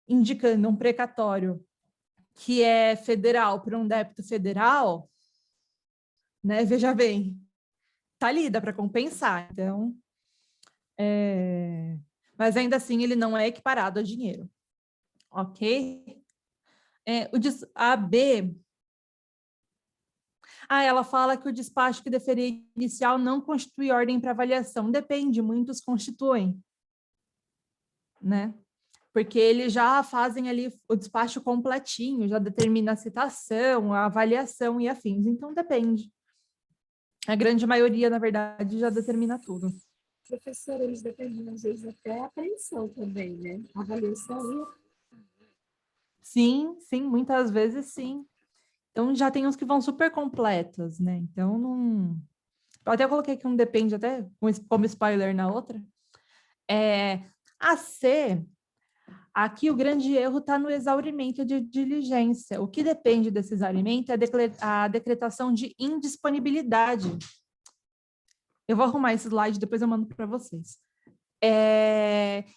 indicando um precatório que é federal por um débito federal, né? Veja bem, tá ali, dá para compensar. Então, mas ainda assim ele não é equiparado a dinheiro, ok? A B, ela fala que o despacho que deferir inicial não constitui ordem para avaliação. Depende, muitos constituem, né? Porque eles já fazem ali o despacho completinho, já determina a citação, a avaliação e afins, então depende. A grande maioria, na verdade, já determina tudo. Professora, eles determinam, às vezes, até a apreensão também, né? A avaliação e... Sim, muitas vezes sim. Então, já tem uns que vão super completas, né? Então, não... Eu até coloquei que um depende até como spoiler na outra. A C... Aqui o grande erro está no exaurimento de diligência. O que depende desse exaurimento é a decretação de indisponibilidade. Eu vou arrumar esse slide, depois eu mando para vocês.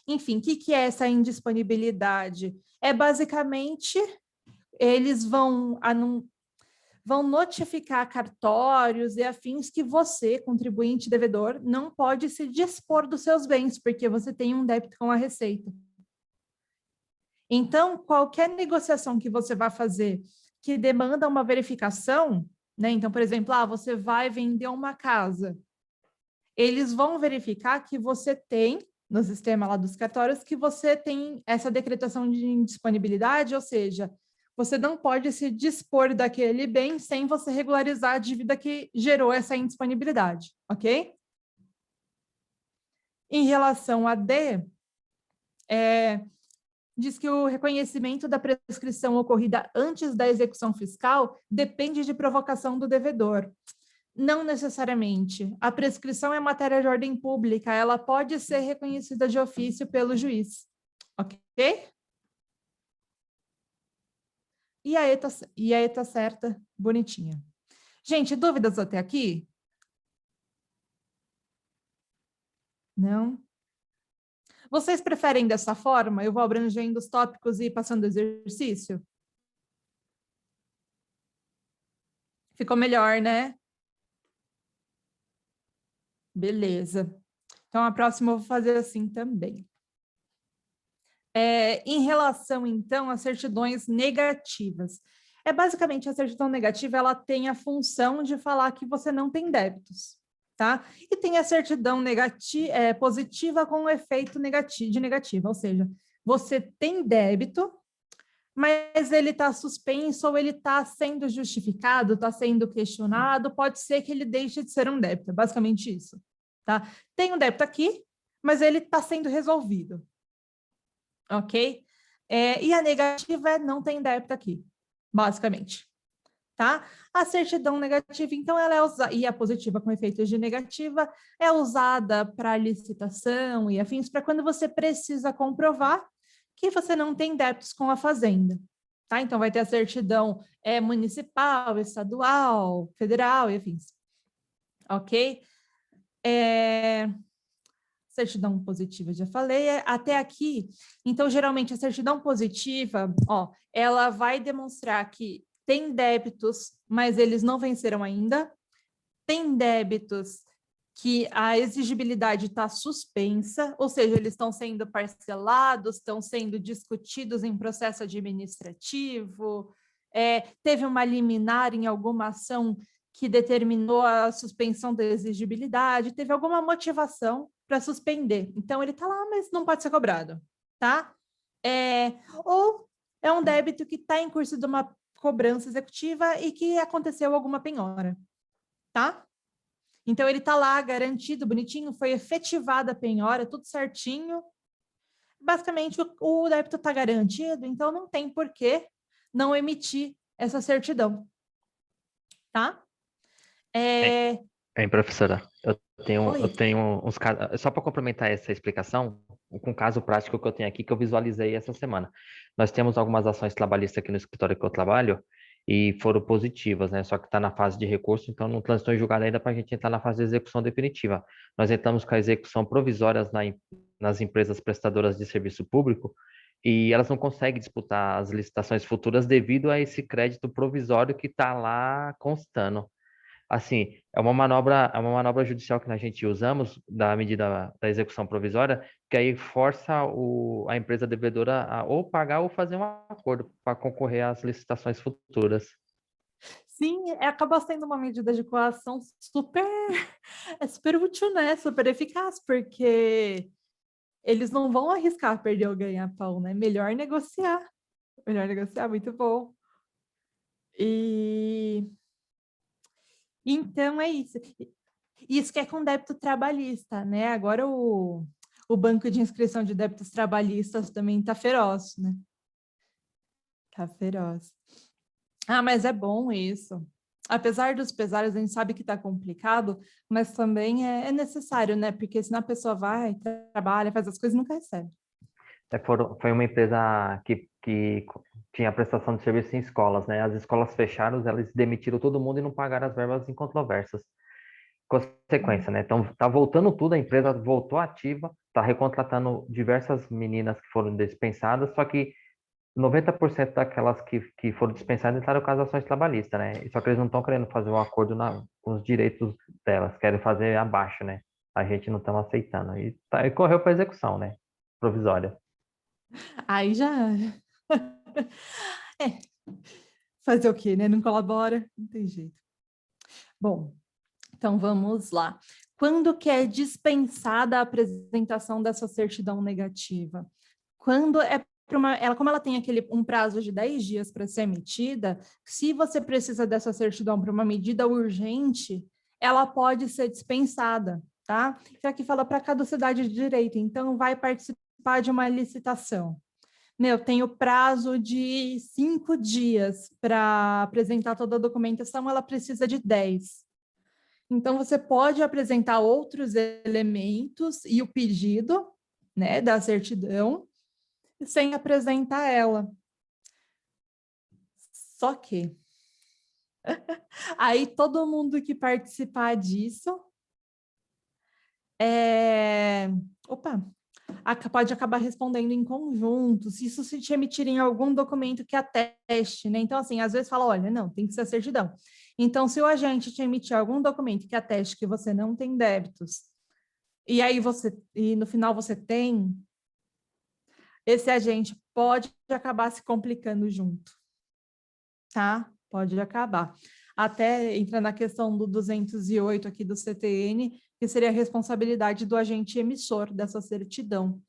Enfim, o que é essa indisponibilidade? Basicamente, eles vão notificar cartórios e afins que você, contribuinte devedor, não pode se dispor dos seus bens, porque você tem um débito com a Receita. Então, qualquer negociação que você vai fazer que demanda uma verificação, né? Então, por exemplo, você vai vender uma casa. Eles vão verificar que você tem, no sistema lá dos cartórios, que você tem essa decretação de indisponibilidade, ou seja, você não pode se dispor daquele bem sem você regularizar a dívida que gerou essa indisponibilidade, ok? Em relação a D, diz que o reconhecimento da prescrição ocorrida antes da execução fiscal depende de provocação do devedor. Não necessariamente. A prescrição é matéria de ordem pública, ela pode ser reconhecida de ofício pelo juiz. Ok? E a E tá certa, bonitinha. Gente, dúvidas até aqui? Não? Vocês preferem dessa forma? Eu vou abrangendo os tópicos e passando o exercício? Ficou melhor, né? Beleza. Então, a próxima eu vou fazer assim também. Em relação, então, às certidões negativas. Basicamente, a certidão negativa, ela tem a função de falar que você não tem débitos, tá? E tem a certidão positiva com o efeito de negativa, ou seja, você tem débito, mas ele está suspenso ou ele está sendo justificado, está sendo questionado, pode ser que ele deixe de ser um débito, é basicamente isso, tá? Tem um débito aqui, mas ele está sendo resolvido, ok? E a negativa não tem débito aqui, basicamente, tá? A certidão negativa, então, ela é usada, e a positiva com efeitos de negativa, é usada para licitação e afins, para quando você precisa comprovar que você não tem débitos com a fazenda, tá? Então, vai ter a certidão municipal, estadual, federal e afins, ok? Certidão positiva, já falei, até aqui. Então, geralmente, a certidão positiva, ela vai demonstrar que tem débitos, mas eles não venceram ainda, tem débitos que a exigibilidade está suspensa, ou seja, eles estão sendo parcelados, estão sendo discutidos em processo administrativo, teve uma liminar em alguma ação que determinou a suspensão da exigibilidade, teve alguma motivação para suspender. Então, ele está lá, mas não pode ser cobrado, tá? Ou é um débito que está em curso de uma cobrança executiva e que aconteceu alguma penhora, tá? Então, ele está lá, garantido, bonitinho, foi efetivada a penhora, tudo certinho. Basicamente, o débito está garantido, então não tem por que não emitir essa certidão, tá? Professora, eu tenho uns casos, só para complementar essa explicação, com um caso prático que eu tenho aqui, que eu visualizei essa semana. Nós temos algumas ações trabalhistas aqui no escritório que eu trabalho, e foram positivas, né? Só que está na fase de recurso, então não transitou em julgado ainda para a gente entrar na fase de execução definitiva. Nós entramos com a execução provisória nas empresas prestadoras de serviço público, e elas não conseguem disputar as licitações futuras devido a esse crédito provisório que está lá constando. Assim, é uma manobra judicial que a gente usamos da medida da execução provisória, que aí força a empresa devedora a ou pagar ou fazer um acordo para concorrer às licitações futuras. Sim, acaba sendo uma medida de coação super útil, né? Super eficaz, porque eles não vão arriscar perder ou ganhar pão, né? Melhor negociar, muito bom. Então, é isso. Isso que é com débito trabalhista, né? Agora o banco de inscrição de débitos trabalhistas também está feroz, né? Está feroz. Mas é bom isso. Apesar dos pesares, a gente sabe que está complicado, mas também é necessário, né? Porque senão a pessoa vai, trabalha, faz as coisas e nunca recebe. Foi uma empresa que tinha prestação de serviço em escolas, né? As escolas fecharam, eles demitiram todo mundo e não pagaram as verbas incontroversas. Consequência, né? Então, tá voltando tudo, a empresa voltou ativa, tá recontratando diversas meninas que foram dispensadas, só que 90% daquelas que foram dispensadas entraram com as ações trabalhistas, né? Só que eles não estão querendo fazer um acordo com os direitos delas, querem fazer abaixo, né? A gente não está aceitando. E correu para execução, né? Provisória. Aí já... Fazer o quê, né? Não colabora? Não tem jeito. Bom, então vamos lá. Quando que é dispensada a apresentação dessa certidão negativa? Quando como ela tem um prazo de 10 dias para ser emitida, se você precisa dessa certidão para uma medida urgente, ela pode ser dispensada, tá? Então, aqui fala para caducidade de direito, então vai participar de uma licitação. Tem o prazo de 5 dias para apresentar toda a documentação, ela precisa de 10. Então, você pode apresentar outros elementos e o pedido, né, da certidão, sem apresentar ela. Só que aí todo mundo que participar disso pode acabar respondendo em conjunto, se isso se te emitirem algum documento que ateste, né? Então, assim, às vezes fala, olha, não, tem que ser a certidão. Então, se o agente te emitir algum documento que ateste que você não tem débitos, e no final você tem, esse agente pode acabar se complicando junto, tá? Pode acabar. Até entra na questão do 208 aqui do CTN, que seria a responsabilidade do agente emissor dessa certidão.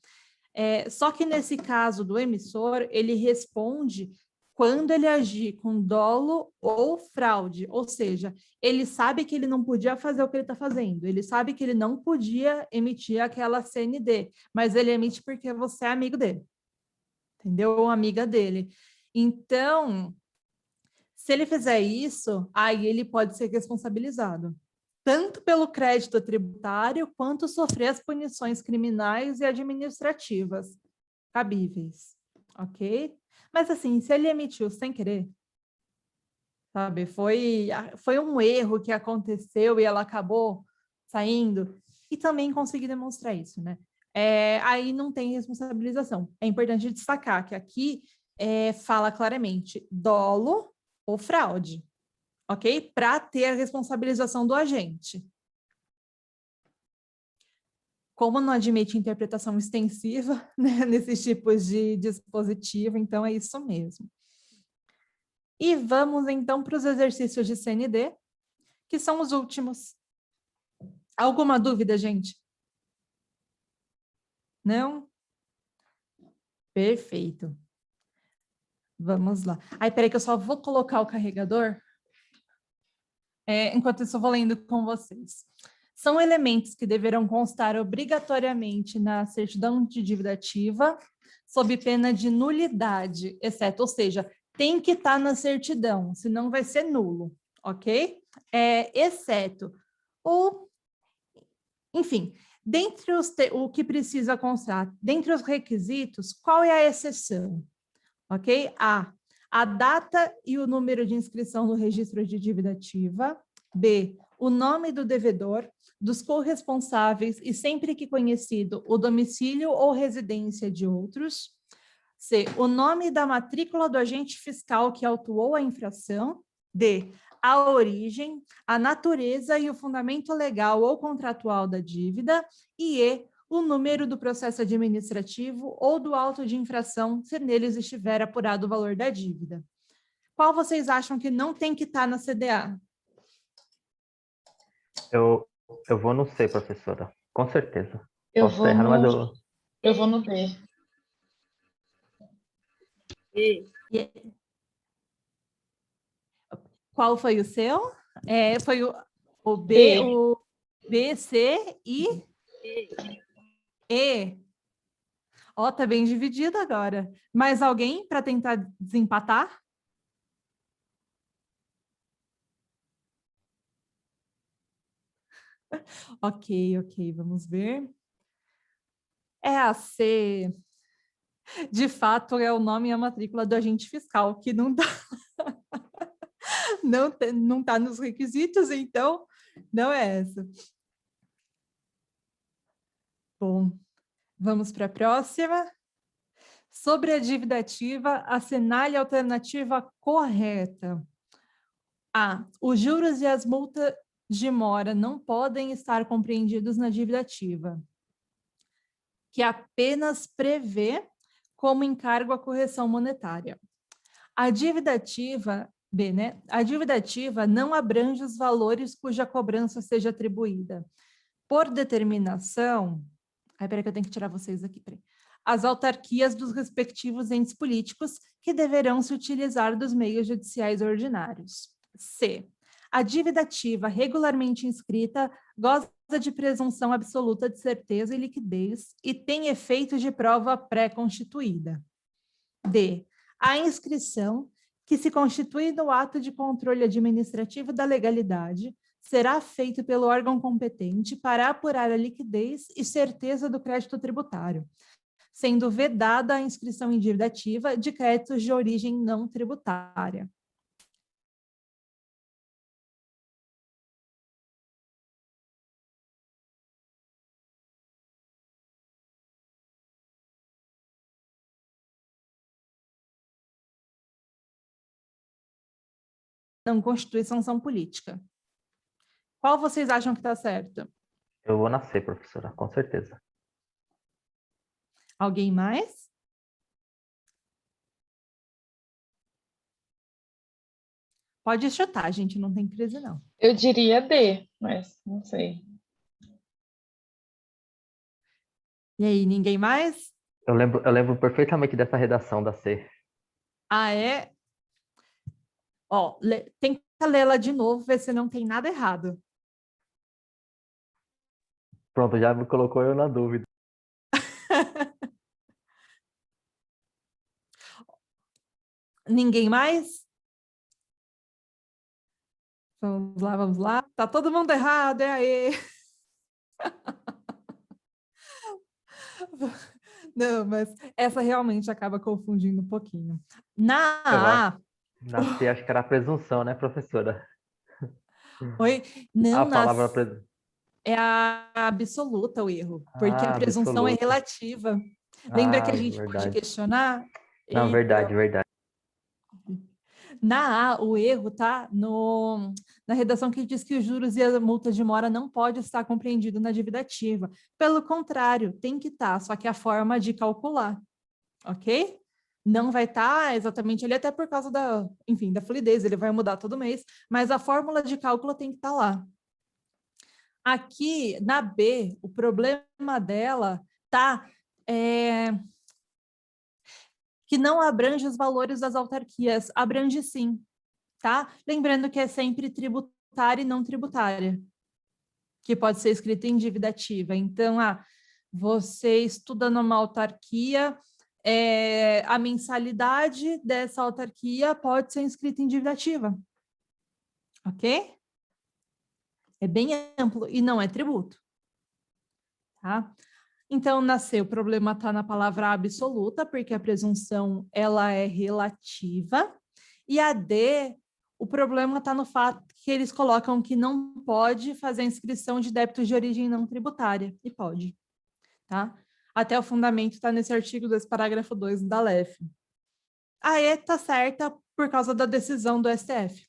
Só que nesse caso do emissor, ele responde quando ele agir com dolo ou fraude, ou seja, ele sabe que ele não podia fazer o que ele está fazendo, ele sabe que ele não podia emitir aquela CND, mas ele emite porque você é amigo dele, entendeu? Ou amiga dele. Então, se ele fizer isso, aí ele pode ser responsabilizado, tanto pelo crédito tributário, quanto sofrer as punições criminais e administrativas cabíveis, ok? Mas assim, se ele emitiu sem querer, sabe, foi um erro que aconteceu e ela acabou saindo, e também consegui demonstrar isso, né? Aí não tem responsabilização. É importante destacar que aqui fala claramente dolo ou fraude, ok? Para ter a responsabilização do agente. Como não admite interpretação extensiva, né, nesses tipos de dispositivo, então é isso mesmo. E vamos então para os exercícios de CND, que são os últimos. Alguma dúvida, gente? Não? Perfeito. Vamos lá. Aí, peraí que eu só vou colocar o carregador. Enquanto isso, eu vou lendo com vocês. São elementos que deverão constar obrigatoriamente na certidão de dívida ativa, sob pena de nulidade, exceto, ou seja, tem que estar na certidão, senão vai ser nulo, ok? Exceto, ou, enfim, o que precisa constar, dentre os requisitos, qual é a exceção? Ok? A data e o número de inscrição no registro de dívida ativa. B, o nome do devedor, dos corresponsáveis e, sempre que conhecido, o domicílio ou residência de outros. C, o nome da matrícula do agente fiscal que autuou a infração. D, a origem, a natureza e o fundamento legal ou contratual da dívida. E E, o número do processo administrativo ou do auto de infração, se neles estiver apurado o valor da dívida. Qual vocês acham que não tem que estar na CDA? Eu vou no C, professora. Com certeza. Eu Posso vou estar errado, mas no, eu vou no B. Qual foi o seu? Foi o B, B. o B, C e E. Ó, tá bem dividido agora. Mais alguém para tentar desempatar? Ok, vamos ver. É a C. De fato, é o nome e a matrícula do agente fiscal, que não tá, não tá nos requisitos, então não é essa. Bom, vamos para a próxima. Sobre a dívida ativa, assinale a alternativa correta. A. Os juros e as multas de mora não podem estar compreendidos na dívida ativa, que apenas prevê como encargo a correção monetária. A dívida ativa, B, né? A dívida ativa não abrange os valores cuja cobrança seja atribuída. Por determinação, peraí que eu tenho que tirar vocês aqui, peraí. As autarquias dos respectivos entes políticos que deverão se utilizar dos meios judiciais ordinários. C. A dívida ativa regularmente inscrita goza de presunção absoluta de certeza e liquidez e tem efeito de prova pré-constituída. D. A inscrição, que se constitui no ato de controle administrativo da legalidade, será feito pelo órgão competente para apurar a liquidez e certeza do crédito tributário, sendo vedada a inscrição em dívida ativa de créditos de origem não tributária. não constitui sanção política. Qual vocês acham que está certo? Eu vou nascer, professora, com certeza. Alguém mais? Pode chutar, gente, não tem crise, não. Eu diria D, mas não sei. E aí, ninguém mais? Eu lembro perfeitamente dessa redação da C. Ah, é? Ó, tenta lê-la de novo, ver se não tem nada errado. Pronto, já me colocou eu na dúvida. Ninguém mais? Vamos lá, vamos lá. Tá todo mundo errado, é aí. Não, mas essa realmente acaba confundindo um pouquinho. Na Eu A, acho. Na C, acho que era a presunção, né, professora? oi, A não, palavra presunção. é a absoluta o erro, porque a Ah, presunção é absoluta. relativa. Lembra que Ah, a gente pode verdade. questionar? Não, Então, verdade, verdade. na A, o erro está na redação que diz que os juros e a multa de mora não pode estar compreendido na dívida ativa. Pelo contrário, tem que estar, só que a forma de calcular, ok? Não vai estar exatamente ali, até por causa da, enfim, da fluidez, ele vai mudar todo mês, mas a fórmula de cálculo tem que estar lá. Aqui, na B, o problema dela está que não abrange os valores das autarquias, abrange sim, tá? Lembrando que é sempre tributária e não tributária, que pode ser escrita em dívida ativa. Então, você estuda numa autarquia, a mensalidade dessa autarquia pode ser inscrita em dívida ativa, ok? É bem amplo e não é tributo, tá? Então, nasceu, o problema está na palavra absoluta, porque a presunção ela é relativa, e a D, o problema está no fato que eles colocam que não pode fazer a inscrição de débitos de origem não tributária, e pode, tá? Até o fundamento está nesse artigo 2, parágrafo 2 da LEF. A E está certa por causa da decisão do STF.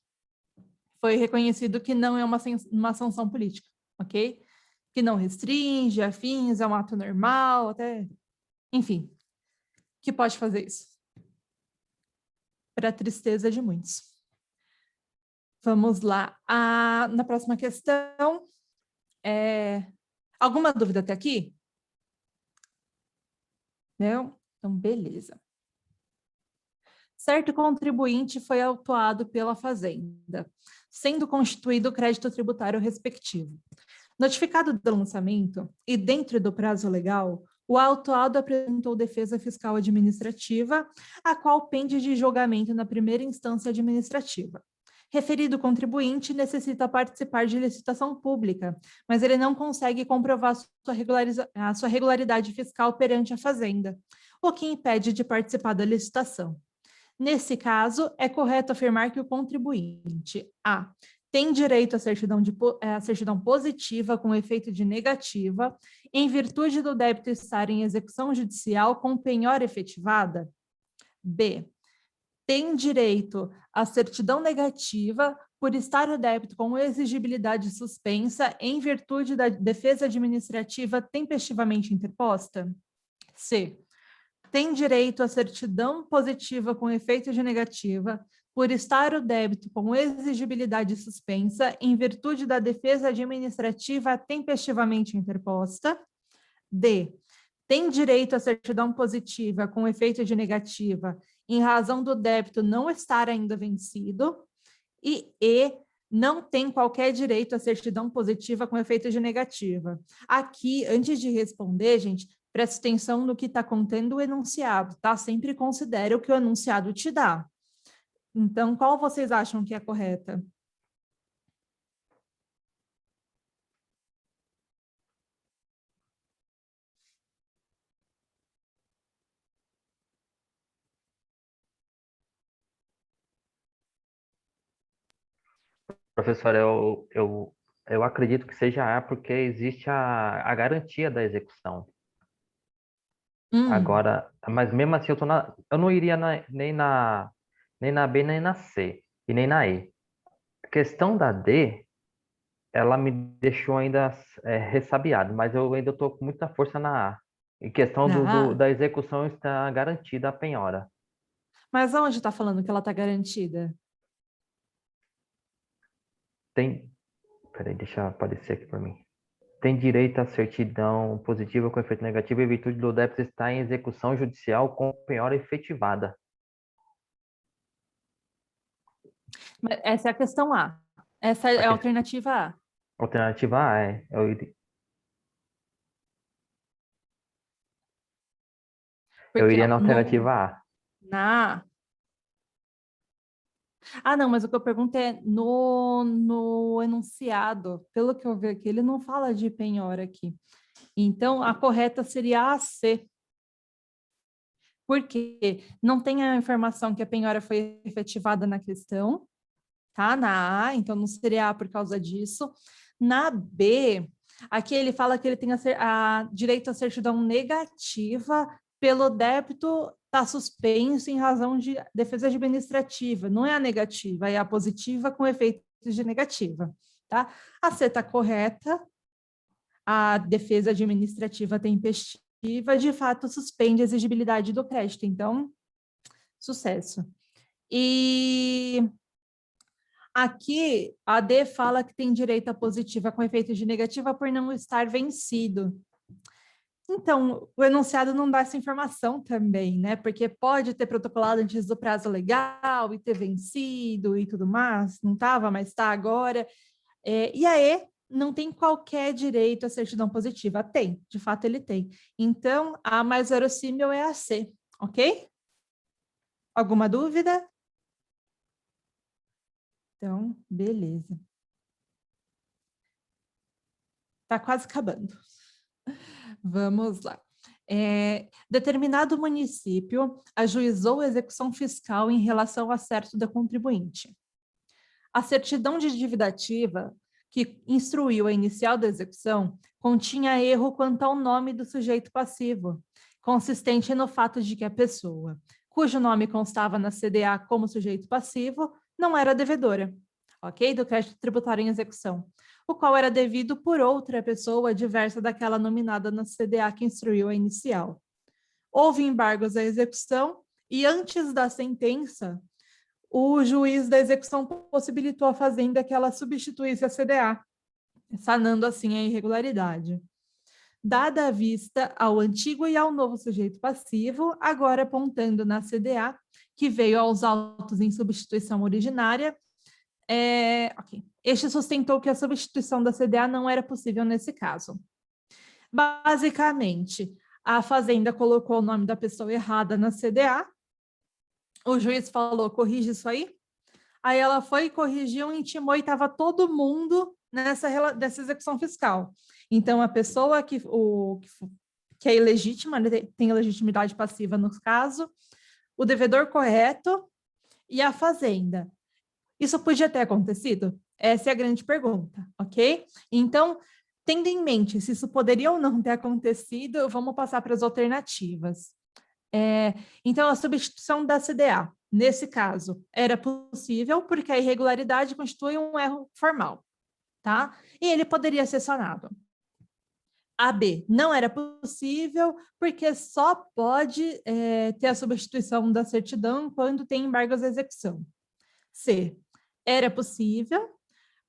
Foi reconhecido que não é uma sanção política, ok? Que não restringe, afins, é um ato normal, até, enfim, que pode fazer isso. Para a tristeza de muitos. Vamos lá. Na próxima questão, alguma dúvida até aqui? Não? Então, beleza. Certo contribuinte foi autuado pela Fazenda, sendo constituído o crédito tributário respectivo. Notificado do lançamento e dentro do prazo legal, o autuado apresentou defesa fiscal administrativa, a qual pende de julgamento na primeira instância administrativa. Referido contribuinte necessita participar de licitação pública, mas ele não consegue comprovar a sua regularidade fiscal perante a Fazenda, o que impede de participar da licitação. Nesse caso, é correto afirmar que o contribuinte A tem direito à certidão positiva com efeito de negativa, em virtude do débito estar em execução judicial com penhora efetivada. B. Tem direito à certidão negativa por estar o débito com exigibilidade suspensa em virtude da defesa administrativa tempestivamente interposta. C. Tem direito à certidão positiva com efeito de negativa por estar o débito com exigibilidade suspensa em virtude da defesa administrativa tempestivamente interposta. D. Tem direito à certidão positiva com efeito de negativa em razão do débito não estar ainda vencido. E não tem qualquer direito à certidão positiva com efeito de negativa. Aqui, antes de responder, gente, preste atenção no que está contendo o enunciado, tá? Sempre considere o que o enunciado te dá. Então, qual vocês acham que é correta? Professora, eu acredito que seja A, porque existe a garantia da execução. Agora, mas mesmo assim, eu não iria nem na B, nem na C, e nem na E. questão da D, ela me deixou ainda ressabiado, mas eu ainda estou com muita força na A. Em questão Na A. da execução está garantida a penhora. Mas aonde está falando que ela está garantida? Peraí, deixa aparecer aqui para mim. Tem direito à certidão positiva com efeito negativo em virtude do débito estar em execução judicial com penhora efetivada. Essa é a questão A. Essa é a alternativa A. Alternativa A eu Porque iria na alternativa A. na A. Ah, não, mas o que eu pergunto é no enunciado. Pelo que eu vi aqui, ele não fala de penhora aqui. Então, a correta seria a C. Porque não tem a informação que a penhora foi efetivada na questão, tá? Na A, então não seria A por causa disso. Na B, aqui ele fala que ele tem a direito à certidão negativa pelo débito está suspenso em razão de defesa administrativa. Não é a negativa, é a positiva com efeito de negativa, tá? A C está correta, a defesa administrativa tempestiva, de fato, suspende a exigibilidade do crédito. Então, sucesso. E aqui, a D fala que tem direito à positiva com efeito de negativa por não estar vencido. Então, o enunciado não dá essa informação também, né? Porque pode ter protocolado antes do prazo legal e ter vencido e tudo mais, não estava, mas está agora. E a E não tem qualquer direito à certidão positiva. Tem, de fato ele tem. Então, a mais verossímil é a C, ok? Alguma dúvida? Então, beleza. Está quase acabando. Vamos lá. Determinado município ajuizou a execução fiscal em relação ao acerto da contribuinte. A certidão de dívida ativa, que instruiu a inicial da execução, continha erro quanto ao nome do sujeito passivo, consistente no fato de que a pessoa, cujo nome constava na CDA como sujeito passivo, não era devedora, ok? Do crédito tributário em execução, o qual era devido por outra pessoa diversa daquela nominada na CDA que instruiu a inicial. Houve embargos à execução e, antes da sentença, o juiz da execução possibilitou à fazenda que ela substituísse a CDA, sanando assim a irregularidade. Dada a vista ao antigo e ao novo sujeito passivo, agora apontando na CDA, que veio aos autos em substituição originária, este sustentou que a substituição da CDA não era possível nesse caso. Basicamente, a fazenda colocou o nome da pessoa errada na CDA, o juiz falou, corrige isso aí. Aí ela foi, corrigiu, intimou e estava todo mundo dessa execução fiscal. Então, a pessoa que é ilegítima, né, tem legitimidade passiva no caso, o devedor correto e a fazenda. Isso podia ter acontecido? Essa é a grande pergunta, ok? Então, tendo em mente se isso poderia ou não ter acontecido, vamos passar para as alternativas. Então, a substituição da CDA, nesse caso, era possível porque a irregularidade constitui um erro formal, tá? E ele poderia ser sanado. A B, não era possível porque só pode ter a substituição da certidão quando tem embargos à execução. C, era possível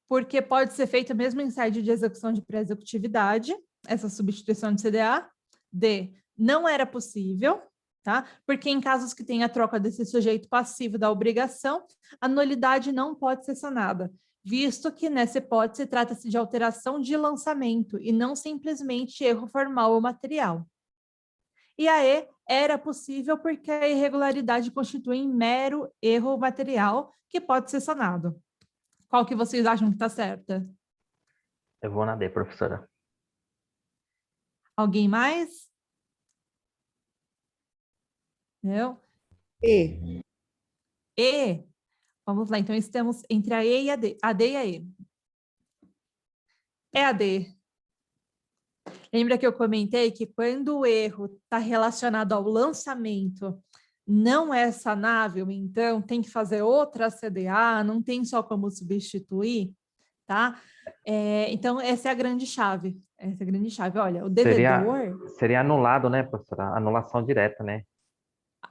porque pode ser feita mesmo em sede de execução de pré-executividade, essa substituição de CDA. D, não era possível, tá? Porque em casos que tem a troca desse sujeito passivo da obrigação, a nulidade não pode ser sanada, visto que nessa hipótese trata-se de alteração de lançamento e não simplesmente erro formal ou material. E a E, era possível porque a irregularidade constitui mero erro material que pode ser sanado. Qual que vocês acham que está certa? Eu vou na D, professora. Alguém mais? Não? E. E. Vamos lá, então estamos entre a E e a D. A D e a E. É a D. Lembra que eu comentei que quando o erro está relacionado ao lançamento não é sanável, então tem que fazer outra CDA, não tem só como substituir, tá? Então, essa é a grande chave. Essa é a grande chave. Olha, o devedor... Seria anulado, né, professora? Anulação direta, né?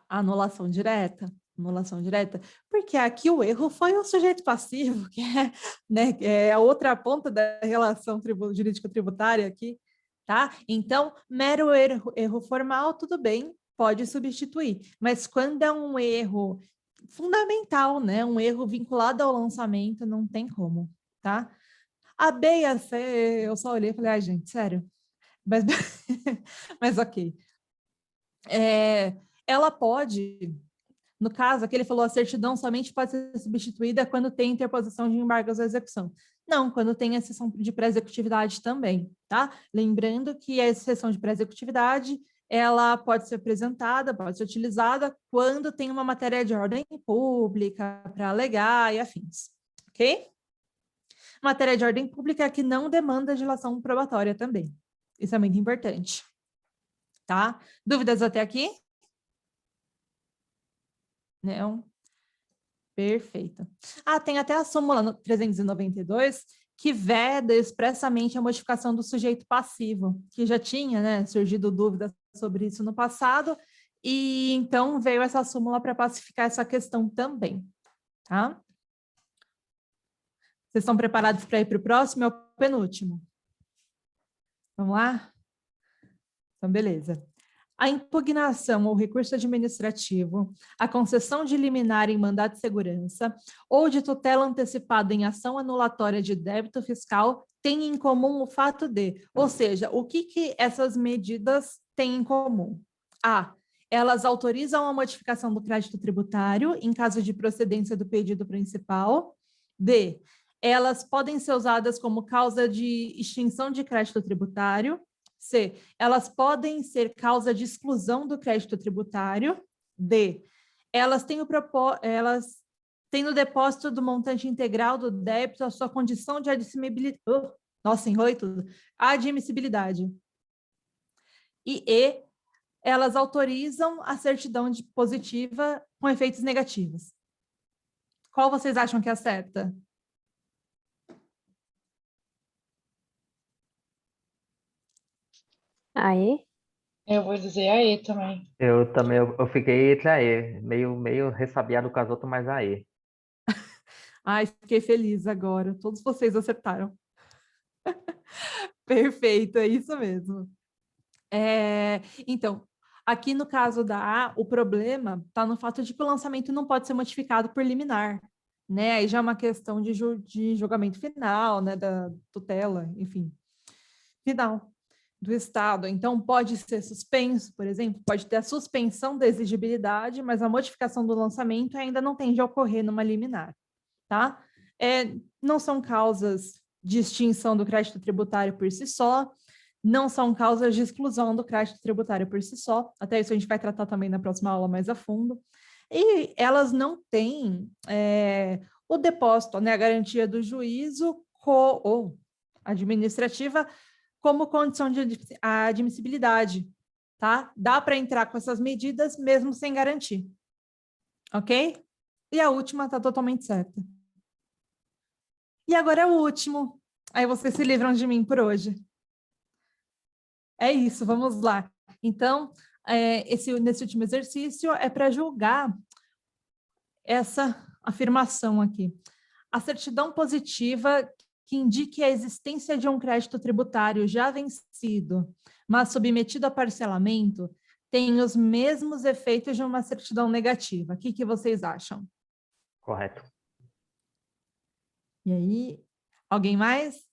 Anulação direta. Anulação direta. Porque aqui o erro foi o sujeito passivo, que é, né, que é a outra ponta da relação jurídico-tributária aqui, tá? Então, mero erro formal, tudo bem, pode substituir. Mas quando é um erro fundamental, né? Um erro vinculado ao lançamento, não tem como, tá? A B e a C, eu só olhei e falei, ai, gente, sério? Mas, mas ok. Ela pode, no caso, aqui ele falou, a certidão somente pode ser substituída quando tem interposição de embargos à execução. Não, quando tem exceção de pré-executividade também, tá? Lembrando que a exceção de pré-executividade, ela pode ser apresentada, pode ser utilizada quando tem uma matéria de ordem pública para alegar e afins, ok? Matéria de ordem pública que não demanda dilação probatória também. Isso é muito importante. Tá? Dúvidas até aqui? Não? Perfeito. Tem até a súmula no 392 que veda expressamente a modificação do sujeito passivo, que já tinha, né, surgido dúvidas sobre isso no passado, e então veio essa súmula para pacificar essa questão também. Tá? Vocês estão preparados para ir para o próximo? É o penúltimo. Vamos lá? Então, beleza. A impugnação ou recurso administrativo, a concessão de liminar em mandado de segurança ou de tutela antecipada em ação anulatória de débito fiscal têm em comum o fato de, ou seja, o que essas medidas têm em comum? A, elas autorizam a modificação do crédito tributário em caso de procedência do pedido principal. B, elas podem ser usadas como causa de extinção de crédito tributário. C, elas podem ser causa de exclusão do crédito tributário. D, elas têm no depósito do montante integral do débito a sua condição de admissibilidade. Nossa, enrolei tudo. Admissibilidade. E, elas autorizam a certidão positiva com efeitos negativos. Qual vocês acham que é a certa? Aí? Eu vou dizer aí também. Eu também, eu fiquei entre a E, meio ressabiado com as outras, mas a E. Ai, fiquei feliz agora. Todos vocês acertaram. Perfeito, é isso mesmo. Então, aqui no caso da A, o problema está no fato de que o lançamento não pode ser modificado por liminar, né? Aí já é uma questão de julgamento final, né? Da tutela, enfim, final do Estado. Então, pode ser suspenso, por exemplo, pode ter a suspensão da exigibilidade, mas a modificação do lançamento ainda não tem de ocorrer numa liminar, tá? Não são causas de extinção do crédito tributário por si só, não são causas de exclusão do crédito tributário por si só, até isso a gente vai tratar também na próxima aula mais a fundo, e elas não têm o depósito, né, a garantia do juízo ou administrativa como condição de admissibilidade, tá? Dá para entrar com essas medidas mesmo sem garantir, ok? E a última está totalmente certa. E agora é o último, aí vocês se livram de mim por hoje. É isso, vamos lá. Então, nesse último exercício é para julgar essa afirmação aqui. A certidão positiva que indique a existência de um crédito tributário já vencido, mas submetido a parcelamento, tem os mesmos efeitos de uma certidão negativa. O que vocês acham? Correto. E aí, alguém mais?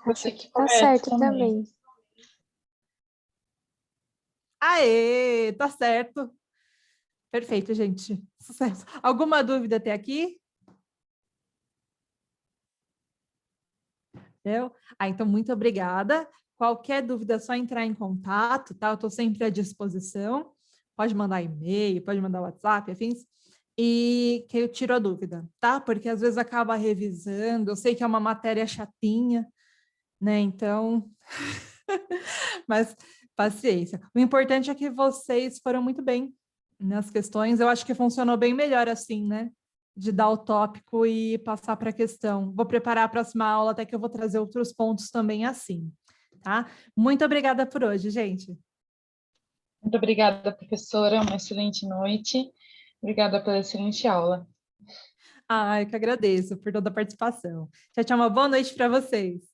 Acho que tá certo também. Aê, tá certo. Perfeito, gente. Sucesso. Alguma dúvida até aqui? Então, muito obrigada. Qualquer dúvida é só entrar em contato, tá? Eu estou sempre à disposição. Pode mandar e-mail, pode mandar WhatsApp, afins. E que eu tiro a dúvida, tá? Porque às vezes acaba revisando. Eu sei que é uma matéria chatinha, né? Então, mas Paciência. O importante é que vocês foram muito bem nas questões. Eu acho que funcionou bem melhor assim, né? De dar o tópico e passar para a questão. Vou preparar a próxima aula, até que eu vou trazer outros pontos também assim, tá? Muito obrigada por hoje, gente. Muito obrigada, professora. Uma excelente noite. Obrigada pela excelente aula. Eu que agradeço por toda a participação. Tchau, tchau, uma boa noite para vocês.